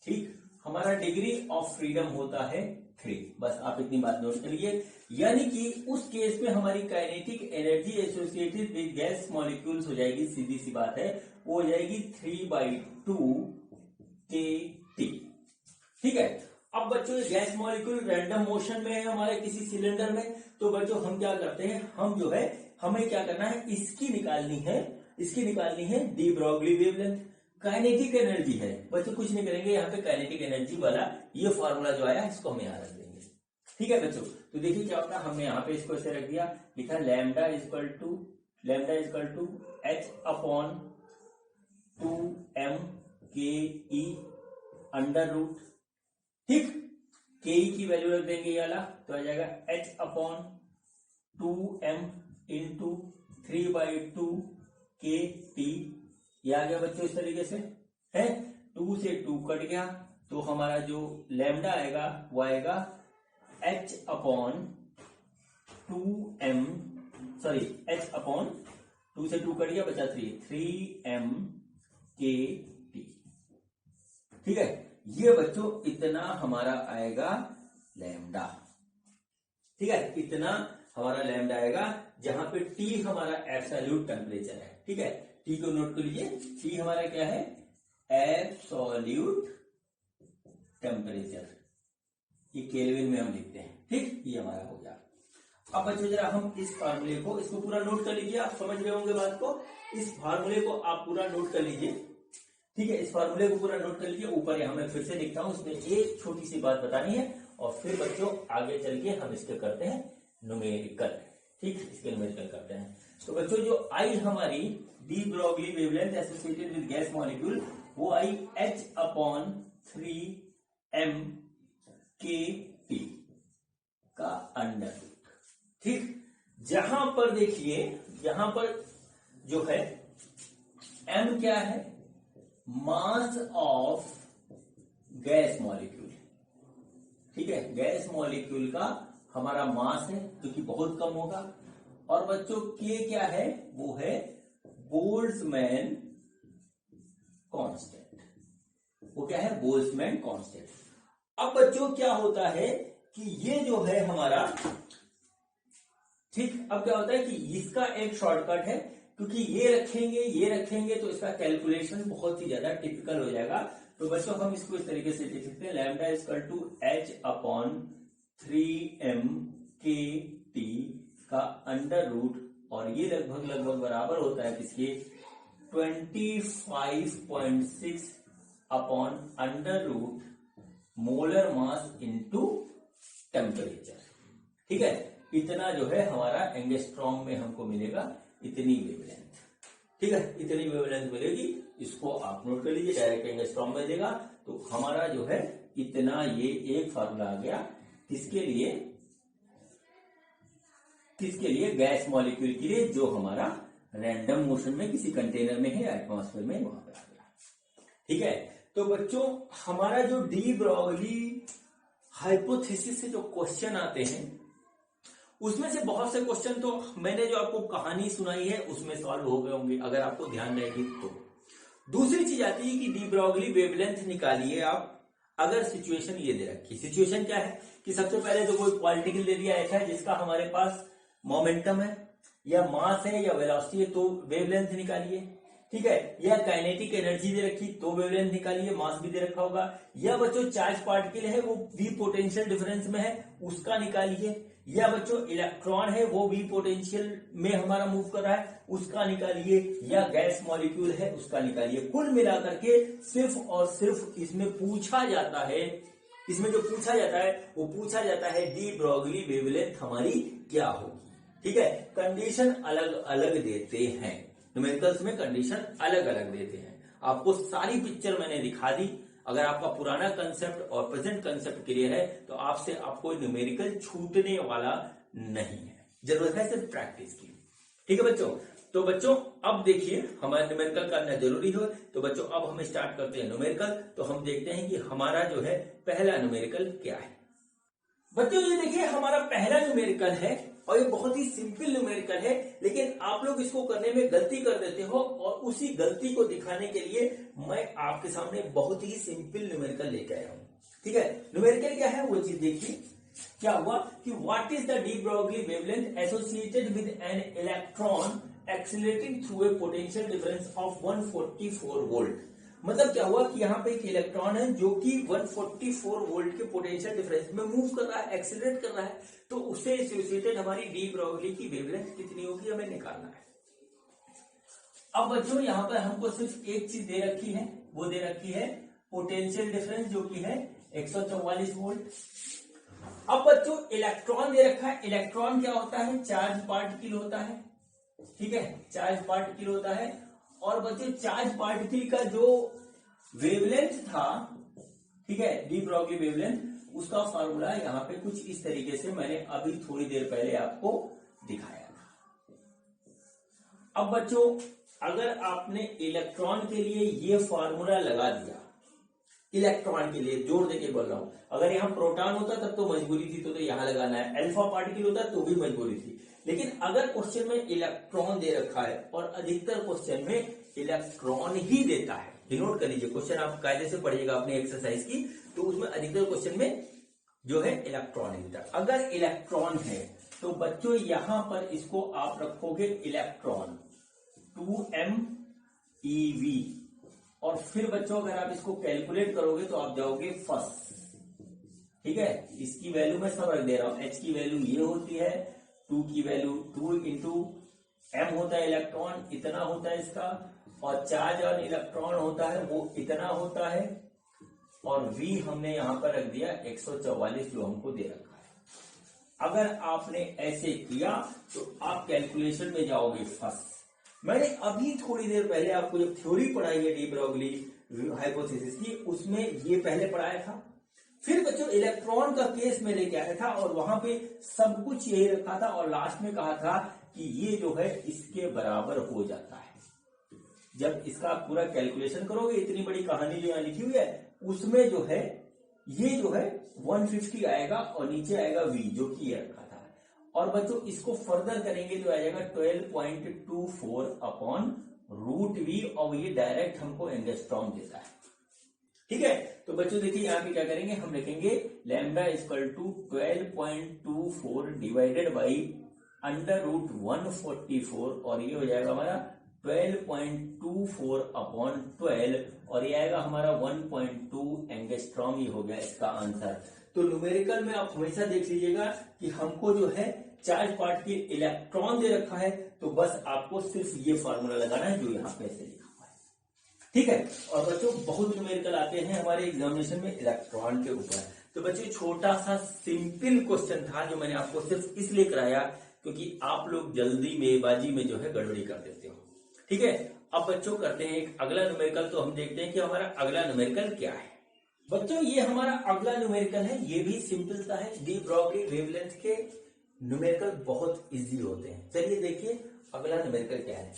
ठीक, हमारा डिग्री ऑफ फ्रीडम होता है 3। बस आप इतनी बात नोट करिए, यानी कि उस केस में हमारी kinetic energy associated with gas molecules हो जाएगी, सीधी सी बात है, वो हो जाएगी 3/2 के टी। ठीक है। अब बच्चों ये गैस मॉलिक्यूल रैंडम मोशन में है हमारे किसी सिलेंडर में, तो बच्चों हम क्या करते हैं, हम जो है हमें क्या करना है, इसकी निकालनी है D Broglie wavelength. Kinetic energy है बच्चों, कुछ नहीं करेंगे, यहाँ पे काइनेटिक एनर्जी वाला ये फॉर्मूला जो आया इसको हम यहाँ रख देंगे। ठीक है बच्चों, तो देखिए क्या होता है, हमने यहाँ पे इसको ऐसे रख दिया, लिखा लैम्डा इक्वल टू H/2m के ई अंडर रूट, ठीक, के ई की वैल्यू रख देंगे ये वाला, तो आ जाएगा H/2m इंटू 3/2 के टी। ये आ गया बच्चों इस तरीके से, है, 2 से 2 कट गया, तो हमारा जो लैम्डा आएगा वो आएगा H/2m, सॉरी H/2 से 2 कट गया, बचा 3m के टी। ठीक है, ये बच्चों इतना हमारा आएगा लैम्डा। ठीक है, इतना हमारा लैम्डा आएगा, जहां पे टी हमारा एब्सोल्यूट टेम्परेचर है। ठीक है, टी को नोट कर लीजिए, टी हमारा क्या है, एब्सोल्यूट टेम्परेचर, ये केल्विन में हम लिखते हैं। ठीक, ये हमारा हो गया। अब बच्चों जरा हम इस फार्मूले को, इसको पूरा नोट कर लीजिए, आप समझ रहे होंगे बात को, इस फार्मूले को आप पूरा नोट कर लीजिए। ठीक है, इस फार्मूले को पूरा नोट कर लीजिए। ऊपर यहां मैं फिर से लिखता हूं, इसमें एक छोटी सी बात बतानी है, और फिर बच्चों आगे चल के हम इसके करते हैं न्यूमेरिकल। ठीक, इसके न्यूमेरिकल करते हैं। तो बच्चों जो आई हमारी D Broglie wavelength associated with gas molecule, वो आई H/3m के टी का अंडर। ठीक, जहां पर देखिए, यहां पर जो है m क्या है, मास ऑफ गैस मॉलिक्यूल। ठीक है, गैस मॉलिक्यूल का हमारा मास है जो कि बहुत कम होगा, और बच्चों के क्या है, वो है बोल्ट्जमैन कांस्टेंट। वो क्या है, बोल्ट्जमैन कांस्टेंट। अब बच्चों क्या होता है कि ये जो है हमारा, ठीक, अब क्या होता है कि इसका एक शॉर्टकट है, क्योंकि ये रखेंगे तो इसका कैलकुलेशन बहुत ही ज्यादा टिपिकल हो जाएगा। तो बच्चों हम इसको इस तरीके से लिख सकते हैं, लैम्डा इक्वल टू H/3m के टी का अंडर रूट, और ये लगभग बराबर होता है किसके, 25.6 upon under root molar mass into temperature. ठीक है, इतना जो है हमारा एंगस्ट्रॉम में हमको मिलेगा, इतनी वेवलेंथ। ठीक है, इतनी वेवलेंथ मिलेगी, इसको आप नोट कर लीजिए, डायरेक्ट एंगस्ट्रॉम में देगा। तो हमारा जो है इतना, ये एक फार्मूला आ गया किसके लिए, गैस मॉलिक्यूल के लिए, जो हमारा रैंडम मोशन में किसी कंटेनर में है, एटमॉस्फेयर में, वहां पे आ गया। ठीक है, तो बच्चों हमारा जो डी ब्रॉगली हाइपोथेसिस से जो क्वेश्चन आते हैं, उसमें से बहुत से क्वेश्चन तो मैंने जो आपको कहानी सुनाई है उसमें सॉल्व हो गए होंगे, अगर आपको ध्यान रहेगी तो। दूसरी चीज आती है कि डी ब्रॉगली वेवलेंथ निकालिए आप, अगर सिचुएशन ये दे रखी। सिचुएशन क्या है कि सबसे पहले तो कोई पार्टिकल दे दिया ऐसा है जिसका हमारे पास मोमेंटम है या मास है या वेलोसिटी है, तो वेवलेंथ निकालिए। ठीक है, या काइनेटिक एनर्जी दे रखी तो वेवलेंथ निकालिए, मास भी दे रखा होगा। या बच्चों चार्ज पार्टिकल है, वो वी पोटेंशियल डिफरेंस में है, उसका निकालिए। या बच्चों इलेक्ट्रॉन है, वो वी पोटेंशियल में हमारा मूव कर रहा है, उसका निकालिए। या गैस मॉलिक्यूल है, उसका निकालिए। कुल मिलाकर के सिर्फ और सिर्फ इसमें पूछा जाता है, इसमें जो पूछा जाता है वो पूछा जाता है डी ब्रॉगली वेवलेंथ हमारी क्या होगी। ठीक है, कंडीशन अलग अलग देते हैं, न्यूमेरिकल्स में कंडीशन अलग अलग देते हैं। आपको सारी पिक्चर मैंने दिखा दी। अगर आपका पुराना कंसेप्ट और प्रेजेंट कंसेप्ट क्लियर है तो आपसे आपको न्यूमेरिकल छूटने वाला नहीं है, जरूरत है सिर्फ प्रैक्टिस की। ठीक है बच्चों, तो बच्चों अब देखिए हमारा न्यूमेरिकल करना जरूरी हो, तो बच्चों अब हम स्टार्ट करते हैं न्यूमेरिकल। तो हम देखते हैं कि हमारा जो है पहला न्यूमेरिकल क्या है। बच्चों ये देखिए हमारा पहला न्यूमेरिकल है, और ये बहुत ही सिंपल न्यूमेरिकल है, लेकिन आप लोग इसको करने में गलती कर देते हो, और उसी गलती को दिखाने के लिए मैं आपके सामने बहुत ही सिंपल न्यूमेरिकल लेके आया हूं। ठीक है, न्यूमेरिकल क्या है वो चीज देखिए। क्या हुआ कि what is the D Broglie wavelength associated with an electron accelerating through a potential difference of 144 volt. मतलब क्या हुआ कि यहाँ पे एक इलेक्ट्रॉन है जो कि 144 वोल्ट के पोटेंशियल डिफरेंस में मूव कर रहा है, एक्सीलरेट कर रहा है, तो उससे एसोसिएटेड हमारी डी ब्रॉगली की वेवलेंथ कितनी होगी हमें निकालना है। अब बच्चों यहाँ पर हमको सिर्फ एक चीज दे रखी है, वो दे रखी है पोटेंशियल डिफरेंस जो कि है 144 वोल्ट। अब बच्चों इलेक्ट्रॉन दे रखा है, इलेक्ट्रॉन क्या होता है, चार्ज पार्टिकल होता है। ठीक है, चार्ज पार्टिकल होता है। और बच्चों चार्ज पार्टिकल का जो वेवलेंथ था, ठीक है, डी ब्रॉगली वेवलेंथ, उसका फार्मूला यहाँ पे कुछ इस तरीके से मैंने अभी थोड़ी देर पहले आपको दिखाया था। अब बच्चों अगर आपने इलेक्ट्रॉन के लिए ये फार्मूला लगा दिया, इलेक्ट्रॉन के लिए जोड़ देके बोल रहा हूं, अगर यहाँ प्रोटॉन होता तब तो मजबूरी थी, तो यहां लगाना है, अल्फा पार्टिकल होता तो भी मजबूरी थी। लेकिन अगर क्वेश्चन में इलेक्ट्रॉन दे रखा है, और अधिकतर क्वेश्चन में इलेक्ट्रॉन ही देता है, नोट कर लीजिए, क्वेश्चन आप कायदे से पढ़िएगा अपनी एक्सरसाइज की, तो उसमें अधिकतर क्वेश्चन में जो है इलेक्ट्रॉन ही देता है। अगर इलेक्ट्रॉन है तो बच्चों यहां पर इसको आप रखोगे इलेक्ट्रॉन 2meV, और फिर बच्चों अगर आप इसको कैलकुलेट करोगे तो आप जाओगे फर्स्ट। ठीक है, इसकी वैल्यू मैं सब रख दे रहा हूं, H की वैल्यू ये होती है, 2 की वैल्यू 2 इंटू M होता है इलेक्ट्रॉन, इतना होता है इसका, और चार्ज और इलेक्ट्रॉन होता है वो इतना होता है, और V हमने यहां पर रख दिया 144 जो हमको दे रखा है। अगर आपने ऐसे किया तो आप कैलकुलेशन में जाओगे फर्स्ट। मैंने अभी थोड़ी देर पहले आपको जब थ्योरी पढ़ाई है डी ब्रॉगली हाइपोथेसिस की, उसमें ये पहले पढ़ाया था। फिर बच्चों इलेक्ट्रॉन का केस में लेके आया था, और वहां पे सब कुछ यही रखा था, और लास्ट में कहा था कि ये जो है इसके बराबर हो जाता है। जब इसका पूरा कैलकुलेशन करोगे, इतनी बड़ी कहानी जो यहाँ लिखी हुई है उसमें जो है ये जो है 150 आएगा, और नीचे आएगा V जो कि ये रखा था। और बच्चों इसको फर्दर करेंगे तो आ जाएगा 12.24 अपॉन रूट V, और ये डायरेक्ट हमको एंगस्ट्रॉम देता है। ठीक है, तो बच्चों देखिए यहाँ पे क्या करेंगे, हम लिखेंगे lambda equal to 12.24 divided by under root 144, और ये हो जाएगा हमारा 12.24 अपॉन 12, और ये आएगा हमारा 1.2 एंगस्ट्रॉम। ये हो गया इसका आंसर। तो न्यूमेरिकल में आप हमेशा देख लीजिएगा कि हमको जो है चार्ज पार्टिकल इलेक्ट्रॉन दे रखा है, तो बस आपको सिर्फ ये फॉर्मूला लगाना है जो यहाँ पे ऐसे लिखा हुआ है। ठीक है, और बच्चों बहुत न्यूमेरिकल आते हैं हमारे एग्जामिनेशन में इलेक्ट्रॉन के ऊपर, तो बच्चों छोटा सा सिंपल क्वेश्चन था जो मैंने आपको सिर्फ इसलिए कराया क्योंकि आप लोग जल्दी मेबाजी में जो है गड़बड़ी कर देते हो। ठीक है, अब बच्चों करते हैं एक अगला न्यूमेरिकल। तो हम देखते हैं कि हमारा अगला न्यूमेरिकल क्या है। बच्चों ये हमारा अगला न्यूमेरिकल है, ये भी सिंपल सा है। डी ब्रॉगली वेवलेंथ के न्यूमेरिकल बहुत इजी होते हैं। चलिए देखिए अगला न्यूमेरिकल क्या है।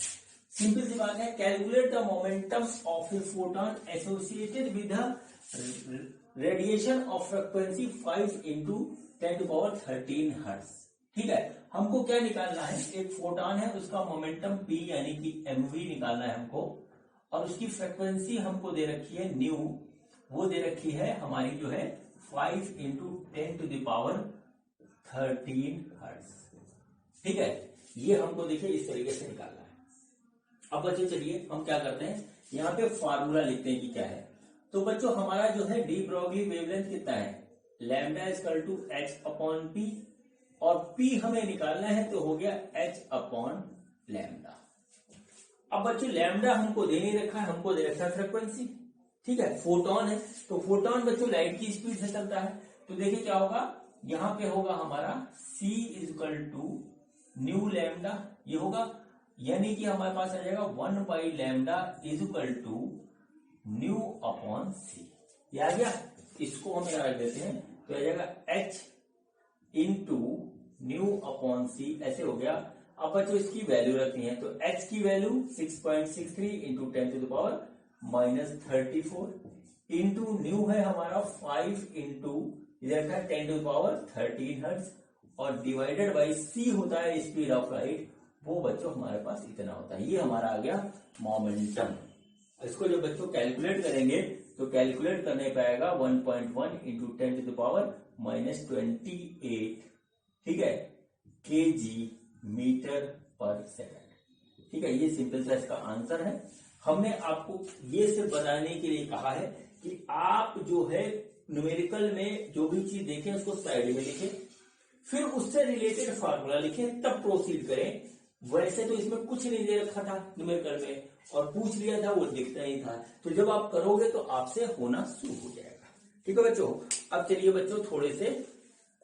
सिंपल सी बात है, calculate the momentum of A photon associated with radiation of frequency 5 into 10⁻13 hertz. ठीक है, हमको क्या निकालना है, एक फोटॉन है उसका मोमेंटम p यानी कि mv निकालना है हमको, और उसकी फ्रीक्वेंसी हमको दे रखी है न्यू, वो दे रखी है हमारी जो है 5 इंटू 10⁻13 हर्ट्ज। ठीक है, ये हमको देखिए इस तरीके से निकालना है। अब बच्चों चलिए हम क्या करते हैं, यहाँ पे फार्मूला लिखते हैं कि क्या है। तो बच्चों हमारा जो है डी ब्रॉगली वेवलेंथ कितना है, lambda equal to h upon p, और p हमें निकालना है तो हो गया h अपॉन लैम्डा। अब बच्चों लैम्डा हमको दे नहीं रखा है, हमको दे रखा है फ्रीक्वेंसी। ठीक है, फोटॉन है तो फोटॉन बच्चों लाइट की स्पीड से चलता है, तो देखिए क्या होगा, यहां पे होगा हमारा c equal to nu lambda, ये होगा, यानी कि हमारे पास आ जाएगा 1 by lambda is equal to nu upon c. ये आ गया, इसको हम यहाँ रख देते हैं तो आ जाएगा h इंटू न्यू अपॉन सी, ऐसे हो गया। अब बच्चों इसकी वैल्यू रखनी है तो h की वैल्यू 6.63 इंटू 10⁻34 इंटू न्यू है हमारा 5 इंटू इधर का 10⁻13 हर्ट्ज, और डिवाइडेड बाई सी होता है स्पीड ऑफ लाइट, वो बच्चों हमारे पास इतना होता है। ये हमारा आ गया मोमेंटम। इसको जब बच्चों कैलकुलेट करेंगे तो कैलकुलेट करने पे आएगा 1.1 इंटू 10⁻28, ठीक है, केजी मीटर पर सेकंड। ठीक है, ये सिंपल सा इसका आंसर है। हमने आपको ये सिर्फ बताने के लिए कहा है कि आप जो है न्यूमेरिकल में जो भी चीज देखें उसको साइड में लिखें, फिर उससे रिलेटेड फार्मूला लिखें, तब प्रोसीड करें। वैसे तो इसमें कुछ नहीं दे रखा था न्यूमेरिकल में, और पूछ लिया था वो दिखता ही था, तो जब आप करोगे तो आपसे होना शुरू हो जाएगा। ठीक है बच्चों, अब चलिए बच्चों थोड़े से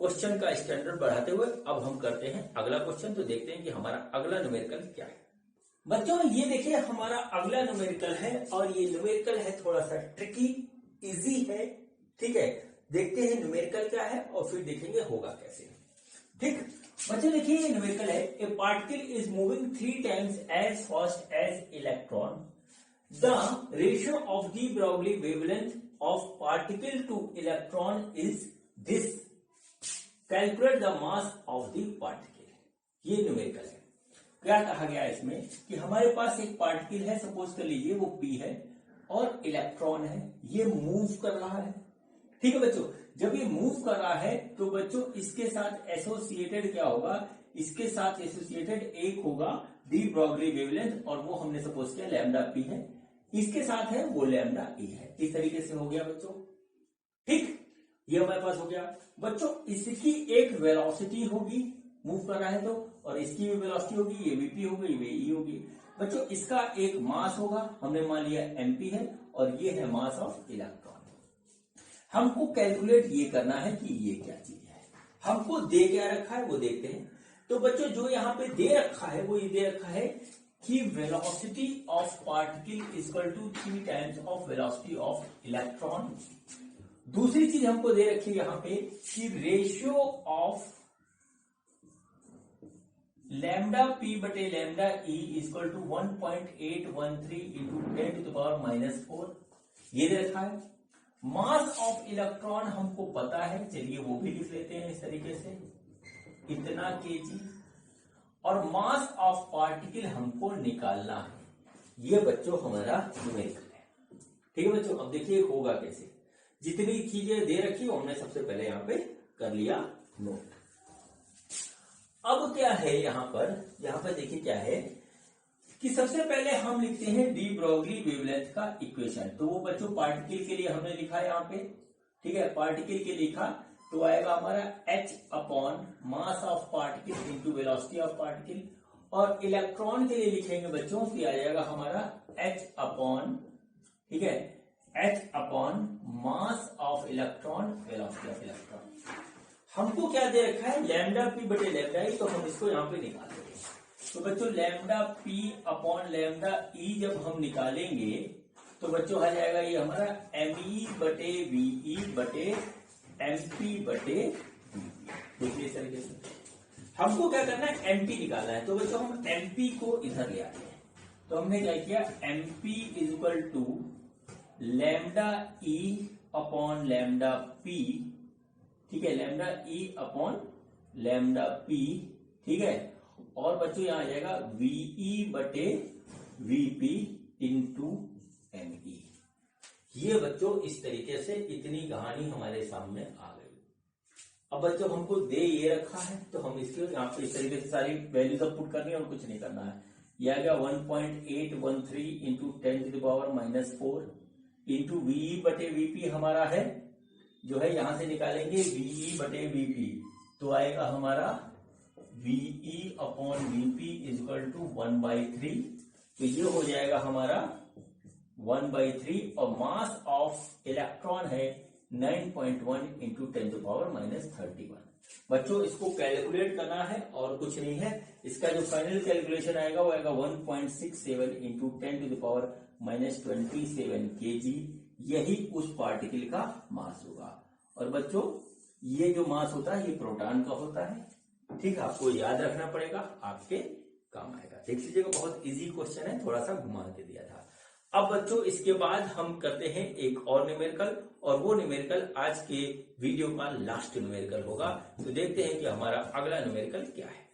क्वेश्चन का स्टैंडर्ड बढ़ाते हुए अब हम करते हैं अगला क्वेश्चन। तो देखते हैं कि हमारा अगला न्यूमेरिकल क्या है। बच्चों ये देखिए हमारा अगला न्यूमेरिकल है, और ये न्यूमेरिकल है थोड़ा सा ट्रिकी, इजी है। ठीक है, देखते हैं न्यूमेरिकल क्या है और फिर देखेंगे होगा कैसे। ठीक बच्चों देखिए ये न्यूमेरिकल है, a particle is moving 3 times as fast as electron, the ratio of de Broglie wavelength of particle to electron is this, calculate the mass of the particle. ये न्यूमेरिकल है। क्या कहा गया इसमें कि हमारे पास एक पार्टिकल है, सपोज कर लीजिए वो p है, और इलेक्ट्रॉन है, ये मूव कर रहा है। ठीक है बच्चों, जब ये मूव कर रहा है तो बच्चों इसके साथ एसोसिएटेड क्या होगा, इसके साथ एसोसिएटेड एक होगा डी ब्रॉगली वेवलेंथ, और वो हमने सपोज किया लैम्डा p है, इसके साथ है वो लैम्डा e है। इस तरीके से हो गया बच्चों। ठीक, ये हमारे पास हो गया। बच्चों इसकी एक वेलोसिटी होगी, मूव कर रहा है तो, और इसकी भी वेलोसिटी होगी, ये भी p होगी, ये e होगी। बच्चों इसका एक मास होगा, हमने मान लिया mp है, और ये है मास ऑफ इलेक्ट्रॉन। हमको कैलकुलेट ये करना है कि ये क्या चीज है, हमको दे क्या रखा है वो देखते हैं। तो बच्चों जो यहाँ पे दे रखा है वो ये दे रखा है कि velocity of particle equal to 3 times of velocity of electron. दूसरी चीज हमको दे रखी है यहाँ पे कि रेशियो ऑफ लैम्डा p बटे lambda e equal to 1.813 into 10⁻⁻4, ये दे रखा है। मास ऑफ इलेक्ट्रॉन हमको पता है, चलिए वो भी लिख लेते हैं इस तरीके से, इतना केजी, और मास ऑफ पार्टिकल हमको निकालना है। ये बच्चों हमारा न्यूमेरिकल है। ठीक है बच्चों, अब देखिए होगा कैसे। जितनी चीजें दे रखी वो हमने सबसे पहले यहाँ पे कर लिया नोट। अब क्या है यहाँ पर देखिए क्या है कि सबसे पहले हम लिखते हैं डी ब्रॉगली वेवलेंथ का इक्वेशन। तो वो बच्चों पार्टिकल के लिए हमने लिखा है यहाँ पे, ठीक है, पार्टिकल के लिखा तो आएगा हमारा h upon mass of particle into velocity of particle, और इलेक्ट्रॉन के लिए लिखेंगे बच्चों तो आ जाएगा हमारा h अपॉन, ठीक है, h upon mass of electron, velocity of electron. हमको क्या दे रखा है, लैम्डा पी बटे लैम्डा ई, तो हम इसको यहाँ पे निकाल देंगे। तो बच्चों लैम्डा पी अपॉन लैम्डा ई जब हम निकालेंगे तो बच्चों आ जाएगा ये हमारा एम ई बटे वी बटे एम पी बटे देखिए इस तरीके से। हमको क्या करना है, एम पी निकालना है। तो बच्चों हम एम पी को इधर ले आते हैं। तो हमने क्या किया, M P is equal to lambda E upon lambda P, ठीक है, lambda E upon lambda P, ठीक है। और बच्चों यहां आ जाएगा वीई बटे वीपी इंटू एम ई। ये बच्चों इस तरीके से इतनी कहानी हमारे सामने आ गई। अब बच्चों हमको दे ये रखा है तो हम इसके यहाँ पे इस तरीके से सारी वैल्यूज अब पुट करनी है और कुछ नहीं करना है। ये आ गया 1.813 इंटू 10⁻⁻4 इंटू वीई बटे वीपी हमारा है जो है, यहां से निकालेंगे वीई बटे वीपी, तो आएगा हमारा VE upon VP is equal to 1/3। तो ये हो जाएगा हमारा 1/3 और मास ऑफ इलेक्ट्रॉन है 9.1 इंटू 10⁻31। बच्चों इसको कैलकुलेट करना है और कुछ नहीं है। इसका जो फाइनल कैलकुलेशन आएगा वो आएगा 1.67 इंटू 10⁻27 kg। यही उस पार्टिकल का मास होगा। और बच्चों ये जो मास होता है ये प्रोटॉन का होता है, ठीक है, आपको याद रखना पड़ेगा, आपके काम आएगा। देख लीजिएगा बहुत इजी क्वेश्चन है, थोड़ा सा घुमा के दिया था। अब बच्चों इसके बाद हम करते हैं एक और न्यूमेरिकल, और वो न्यूमेरिकल आज के वीडियो का लास्ट न्यूमेरिकल होगा। तो देखते हैं कि हमारा अगला न्यूमेरिकल क्या है।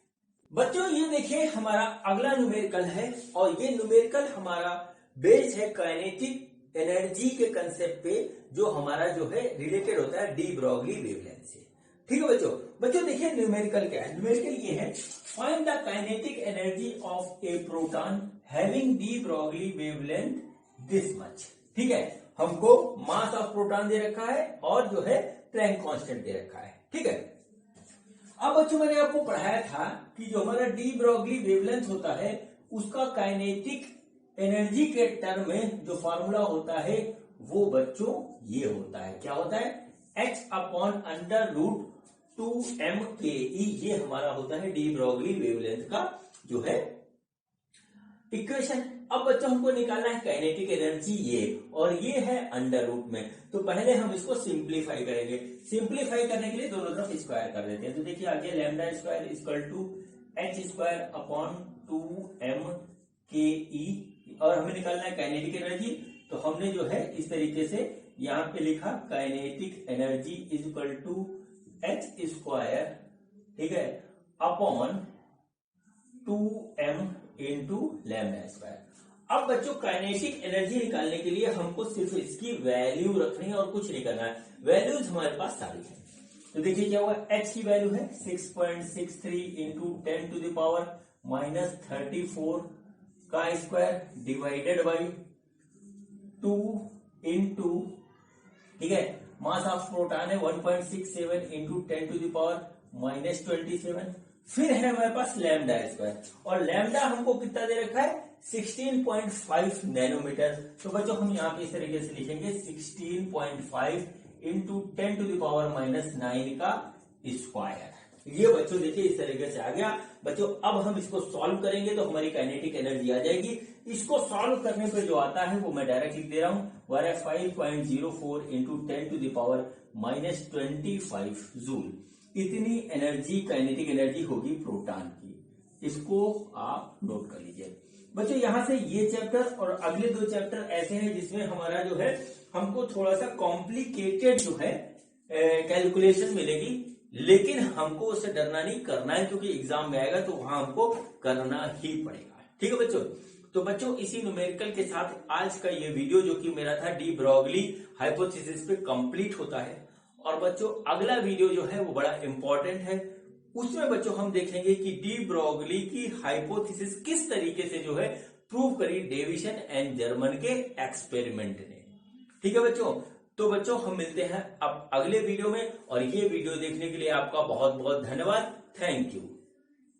बच्चों ये देखिए हमारा अगला न्यूमेरिकल है, और ये न्यूमेरिकल हमारा बेस्ड है काइनेटिक एनर्जी के कंसेप्ट पे, जो हमारा जो है रिलेटेड होता है डी ब्रॉगली वेवलेंथ से। ठीक है बच्चों, बच्चों देखिए न्यूमेरिकल क्या है। न्यूमेरिकल ये है, find the kinetic energy of A proton having D Broglie wavelength this much. ठीक है, हमको मास ऑफ प्रोटॉन दे रखा है और जो है प्लैंक कांस्टेंट दे रखा है। ठीक है, अब बच्चों मैंने आपको पढ़ाया था कि जो हमारा डी ब्रॉगली वेवलेंथ होता है उसका काइनेटिक एनर्जी के टर्म में जो फॉर्मूला होता है वो बच्चों ये होता है, क्या होता है, h upon under root 2m/ke। ये हमारा होता है डी ब्रॉगली वेवलेंथ का जो है इक्वेशन। अब बच्चों हमको निकालना है काइनेटिक एनर्जी ये, और ये है अंडर रूट में। तो पहले हम इसको सिंप्लीफाई करेंगे। सिंप्लीफाई करने के लिए दोनों तरफ स्क्वायर कर देते हैं। तो देखिए आगे lambda square equal to h square upon 2m/ke, और हमें निकालना है काइनेटिक एनर्जी। तो हमने जो है इस तरीके से यहां पे लिखा kinetic energy is equal to h square, ठीक है, upon 2m into lambda square. अब बच्चों काइनेटिक एनर्जी निकालने के लिए हमको सिर्फ इसकी वैल्यू रखनी है और कुछ नहीं करना है। वैल्यूज हमारे पास सारी है। तो देखिए क्या हुआ, h की वैल्यू है 6.63 इंटू 10⁻⁻34 का स्क्वायर डिवाइडेड बाई 2 इंटू, ठीक है, मास ऑफ प्रोटॉन है 1.67 इंटू 10⁻⁻27। फिर है हमारे पास लैम्डा स्क्वायर, और लैम्डा हमको कितना दे रखा है 16.5 नैनोमीटर। तो बच्चों हम यहाँ पे इस तरीके से लिखेंगे 16.5 इंटू 10⁻⁹ का स्क्वायर। ये बच्चों देखिए इस तरीके से आ गया। बच्चों अब हम इसको सॉल्व करेंगे तो हमारी काइनेटिक एनर्जी आ जाएगी। इसको सॉल्व करने पे जो आता है वो मैं डायरेक्ट लिख दे रहा हूं, वो है 5.04 इंटू 10⁻⁻25 जूल। इतनी एनर्जी काइनेटिक एनर्जी होगी प्रोटॉन की। इसको आप नोट कर लीजिए। बच्चों यहां से ये चैप्टर और अगले 2 चैप्टर ऐसे हैं जिसमें हमारा जो है हमको थोड़ा सा कॉम्प्लिकेटेड जो है कैलकुलेशन मिलेगी, लेकिन हमको उससे डरना नहीं, करना है, क्योंकि एग्जाम में आएगा तो वहां हमको करना ही पड़ेगा। ठीक है बच्चों, तो बच्चों इसी न्यूमेरिकल के साथ आज का ये वीडियो जो कि मेरा था डी ब्रॉगली हाइपोथेसिस पे कंप्लीट होता है। और बच्चों अगला वीडियो जो है वो बड़ा इंपॉर्टेंट है। उसमें बच्चों हम देखेंगे कि डी ब्रॉगली की हाइपोथेसिस किस तरीके से जो है प्रूव करी डेविसन एंड जर्मन के एक्सपेरिमेंट ने। ठीक है बच्चों, तो बच्चों हम मिलते हैं अब अगले वीडियो में, और ये वीडियो देखने के लिए आपका बहुत बहुत धन्यवाद। Thank you.